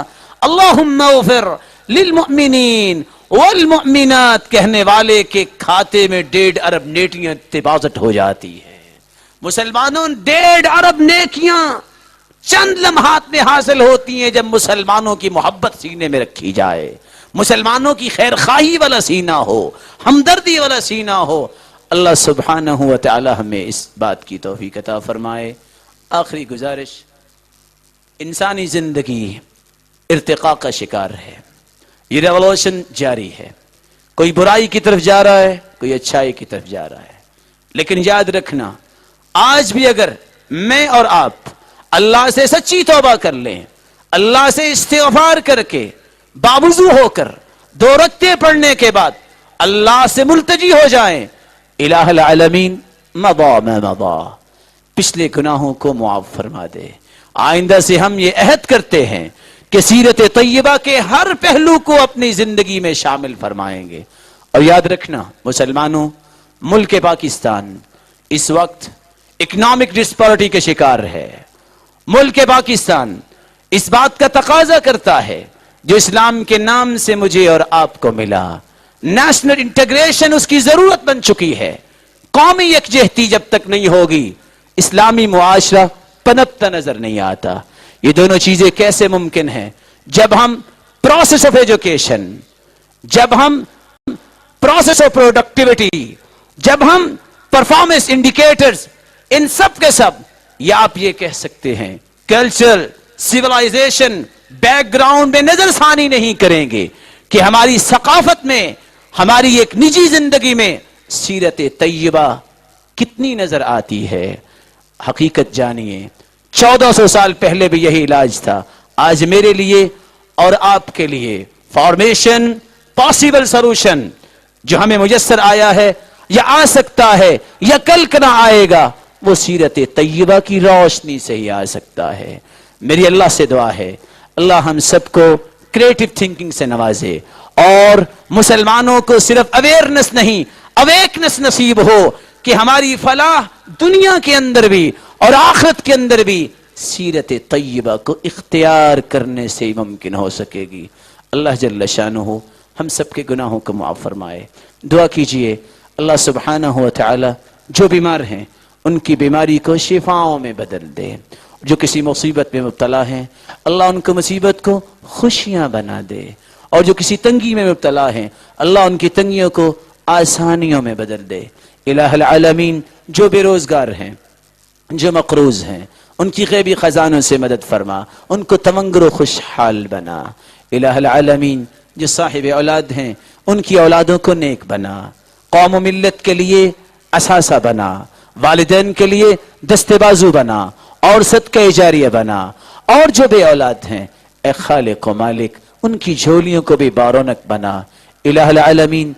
اللہم اغفر للمؤمنین والمؤمنات، کہنے والے کے کھاتے میں 1.5 ارب نیکیاں ڈپازٹ ہو جاتی ہے۔ مسلمانوں 1.5 ارب نیکیاں چند لمحات میں حاصل ہوتی ہیں جب مسلمانوں کی محبت سینے میں رکھی جائے، مسلمانوں کی خیر خواہی والا سینہ ہو، ہمدردی والا سینہ ہو۔ اللہ سبحانہ و تعالی ہمیں اس بات کی توفیق عطا فرمائے۔ آخری گزارش، انسانی زندگی ارتقاء کا شکار ہے، یہ ریولوشن جاری ہے، کوئی برائی کی طرف جا رہا ہے، کوئی اچھائی کی طرف جا رہا ہے، لیکن یاد رکھنا آج بھی اگر میں اور آپ اللہ سے سچی توبہ کر لیں، اللہ سے استغفار کر کے باوضو ہو کر 2 رکعتیں پڑھنے کے بعد اللہ سے ملتجی ہو جائیں، الہ العالمین مضا ما مضا، پچھلے گناہوں کو معاف فرما دے۔ آئندہ سے ہم یہ عہد کرتے ہیں کہ سیرت طیبہ کے ہر پہلو کو اپنی زندگی میں شامل فرمائیں گے۔ اور یاد رکھنا مسلمانوں، ملک پاکستان اس وقت اکنامک ڈسپیرٹی کے شکار ہے۔ ملک پاکستان اس بات کا تقاضا کرتا ہے جو اسلام کے نام سے مجھے اور آپ کو ملا، نیشنل انٹیگریشن اس کی ضرورت بن چکی ہے۔ قومی یکجہتی جب تک نہیں ہوگی اسلامی معاشرہ پنپتا نظر نہیں آتا۔ یہ دونوں چیزیں کیسے ممکن ہیں؟ جب ہم پروسیس آف ایجوکیشن، جب ہم پروسیس آف پروڈکٹیوٹی، جب ہم پرفارمنس انڈیکیٹرز، ان سب کے سب، یا آپ یہ کہہ سکتے ہیں کلچر سیولائزیشن بیک گراؤنڈ میں نظر ثانی نہیں کریں گے کہ ہماری ثقافت میں، ہماری ایک نجی زندگی میں سیرت طیبہ کتنی نظر آتی ہے۔ حقیقت جانیے 1400 سال پہلے بھی یہی علاج تھا، آج میرے لیے اور آپ کے لیے فارمیشن پاسبل سولوشن جو ہمیں میسر آیا ہے یا آ سکتا ہے یا کل کنا آئے گا، وہ سیرت طیبہ کی روشنی سے ہی آ سکتا ہے۔ میری اللہ سے دعا ہے اللہ ہم سب کو کریٹو تھنکنگ سے نوازے اور مسلمانوں کو صرف اویئرنس نہیں اویکنس نصیب ہو کہ ہماری فلاح دنیا کے اندر بھی اور آخرت کے اندر بھی سیرت طیبہ کو اختیار کرنے سے ہی ممکن ہو سکے گی۔ اللہ جل شانہ ہم سب کے گناہوں کو معاف فرمائے۔ دعا کیجئے اللہ سبحانہ و تعالی جو بیمار ہیں ان کی بیماری کو شفاؤں میں بدل دے، جو کسی مصیبت میں مبتلا ہیں اللہ ان کو مصیبت کو خوشیاں بنا دے، اور جو کسی تنگی میں مبتلا ہیں اللہ ان کی تنگیوں کو آسانیوں میں بدل دے۔ الہ العالمین جو بے روزگار ہیں، جو مقروض ہیں، ان کی غیبی خزانوں سے مدد فرما، ان کو تمنگر و خوشحال بنا۔ الہ العالمین جو صاحب اولاد ہیں ان کی اولادوں کو نیک بنا، قوم و ملت کے لیے اثاثہ بنا، والدین کے لیے دست بازو بنا اور صدقہ جاریہ بنا، اور جو بے اولاد ہیں اے خالق و مالک ان کی جھولیوں کو بھی بارونق بنا۔ الہ العالمین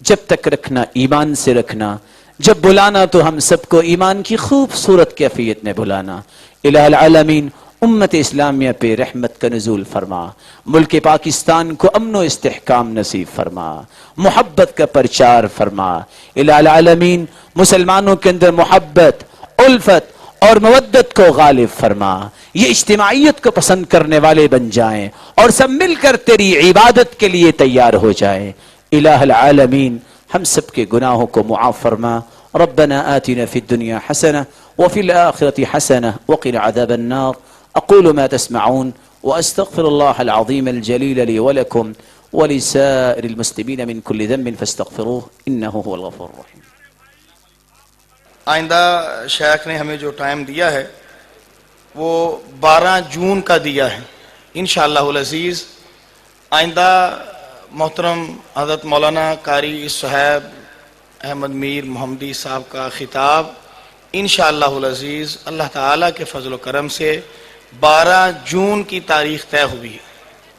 جب تک رکھنا ایمان سے رکھنا، جب بلانا تو ہم سب کو ایمان کی خوبصورت کیفیت میں بلانا۔ الہ العالمین امت اسلامیہ پہ رحمت کا نزول فرما، ملک پاکستان کو امن و استحکام نصیب فرما، محبت کا پرچار فرما۔ الہ العالمین مسلمانوں کے اندر محبت، الفت اور مودت کو غالب فرما، یہ اجتماعیت کو پسند کرنے والے بن جائیں اور سب مل کر تیری عبادت کے لیے تیار ہو جائیں۔ الہ العالمین ہم سب کے گناہوں کو معاف فرما۔ ربنا آتنا فی الدنیا حسنہ وفی الآخرة حسنہ وقنا عذاب النار۔ اقول ما تسمعون واستغفر الله العظيم الجليل لي ولكم ولسائر المسلمين من كل ذنب فاستغفروه انه هو الغفور الرحيم۔ آئندہ شیخ نے ہمیں جو ٹائم دیا ہے وہ 12 جون کا دیا ہے انشاءاللہ العزیز۔ آئندہ محترم حضرت مولانا قاری صہیب احمد میر محمدی صاحب کا خطاب انشاءاللہ العزیز اللہ تعالیٰ کے فضل و کرم سے 12 جون کی تاریخ طے ہوئی ہے۔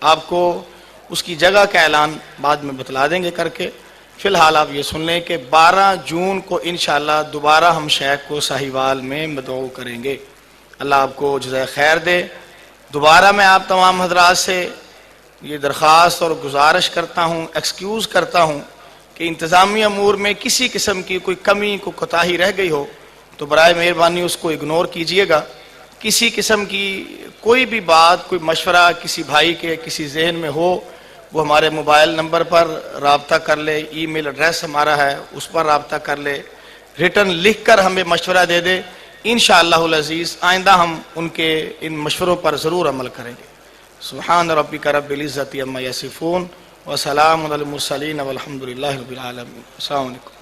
آپ کو اس کی جگہ کا اعلان بعد میں بتلا دیں گے کر کے، فی الحال آپ یہ سن لیں کہ 12 جون کو انشاءاللہ دوبارہ ہم شیخ کو ساہیوال میں مدعو کریں گے۔ اللہ آپ کو جزائے خیر دے۔ دوبارہ میں آپ تمام حضرات سے یہ درخواست اور گزارش کرتا ہوں، ایکسکیوز کرتا ہوں کہ انتظامی امور میں کسی قسم کی کوئی کمی کو کوتاہی رہ گئی ہو تو برائے مہربانی اس کو اگنور کیجئے گا۔ کسی قسم کی کوئی بھی بات، کوئی مشورہ کسی بھائی کے کسی ذہن میں ہو، وہ ہمارے موبائل نمبر پر رابطہ کر لے، ای میل ایڈریس ہمارا ہے اس پر رابطہ کر لے، ریٹن لکھ کر ہمیں مشورہ دے دے۔ انشاءاللہ العزیز آئندہ ہم ان کے ان مشوروں پر ضرور عمل کریں گے۔ سبحان ربک رب العزت عما یصفون وسلام علی المرسلین والحمد للہ رب العالمین۔ السلام علیکم۔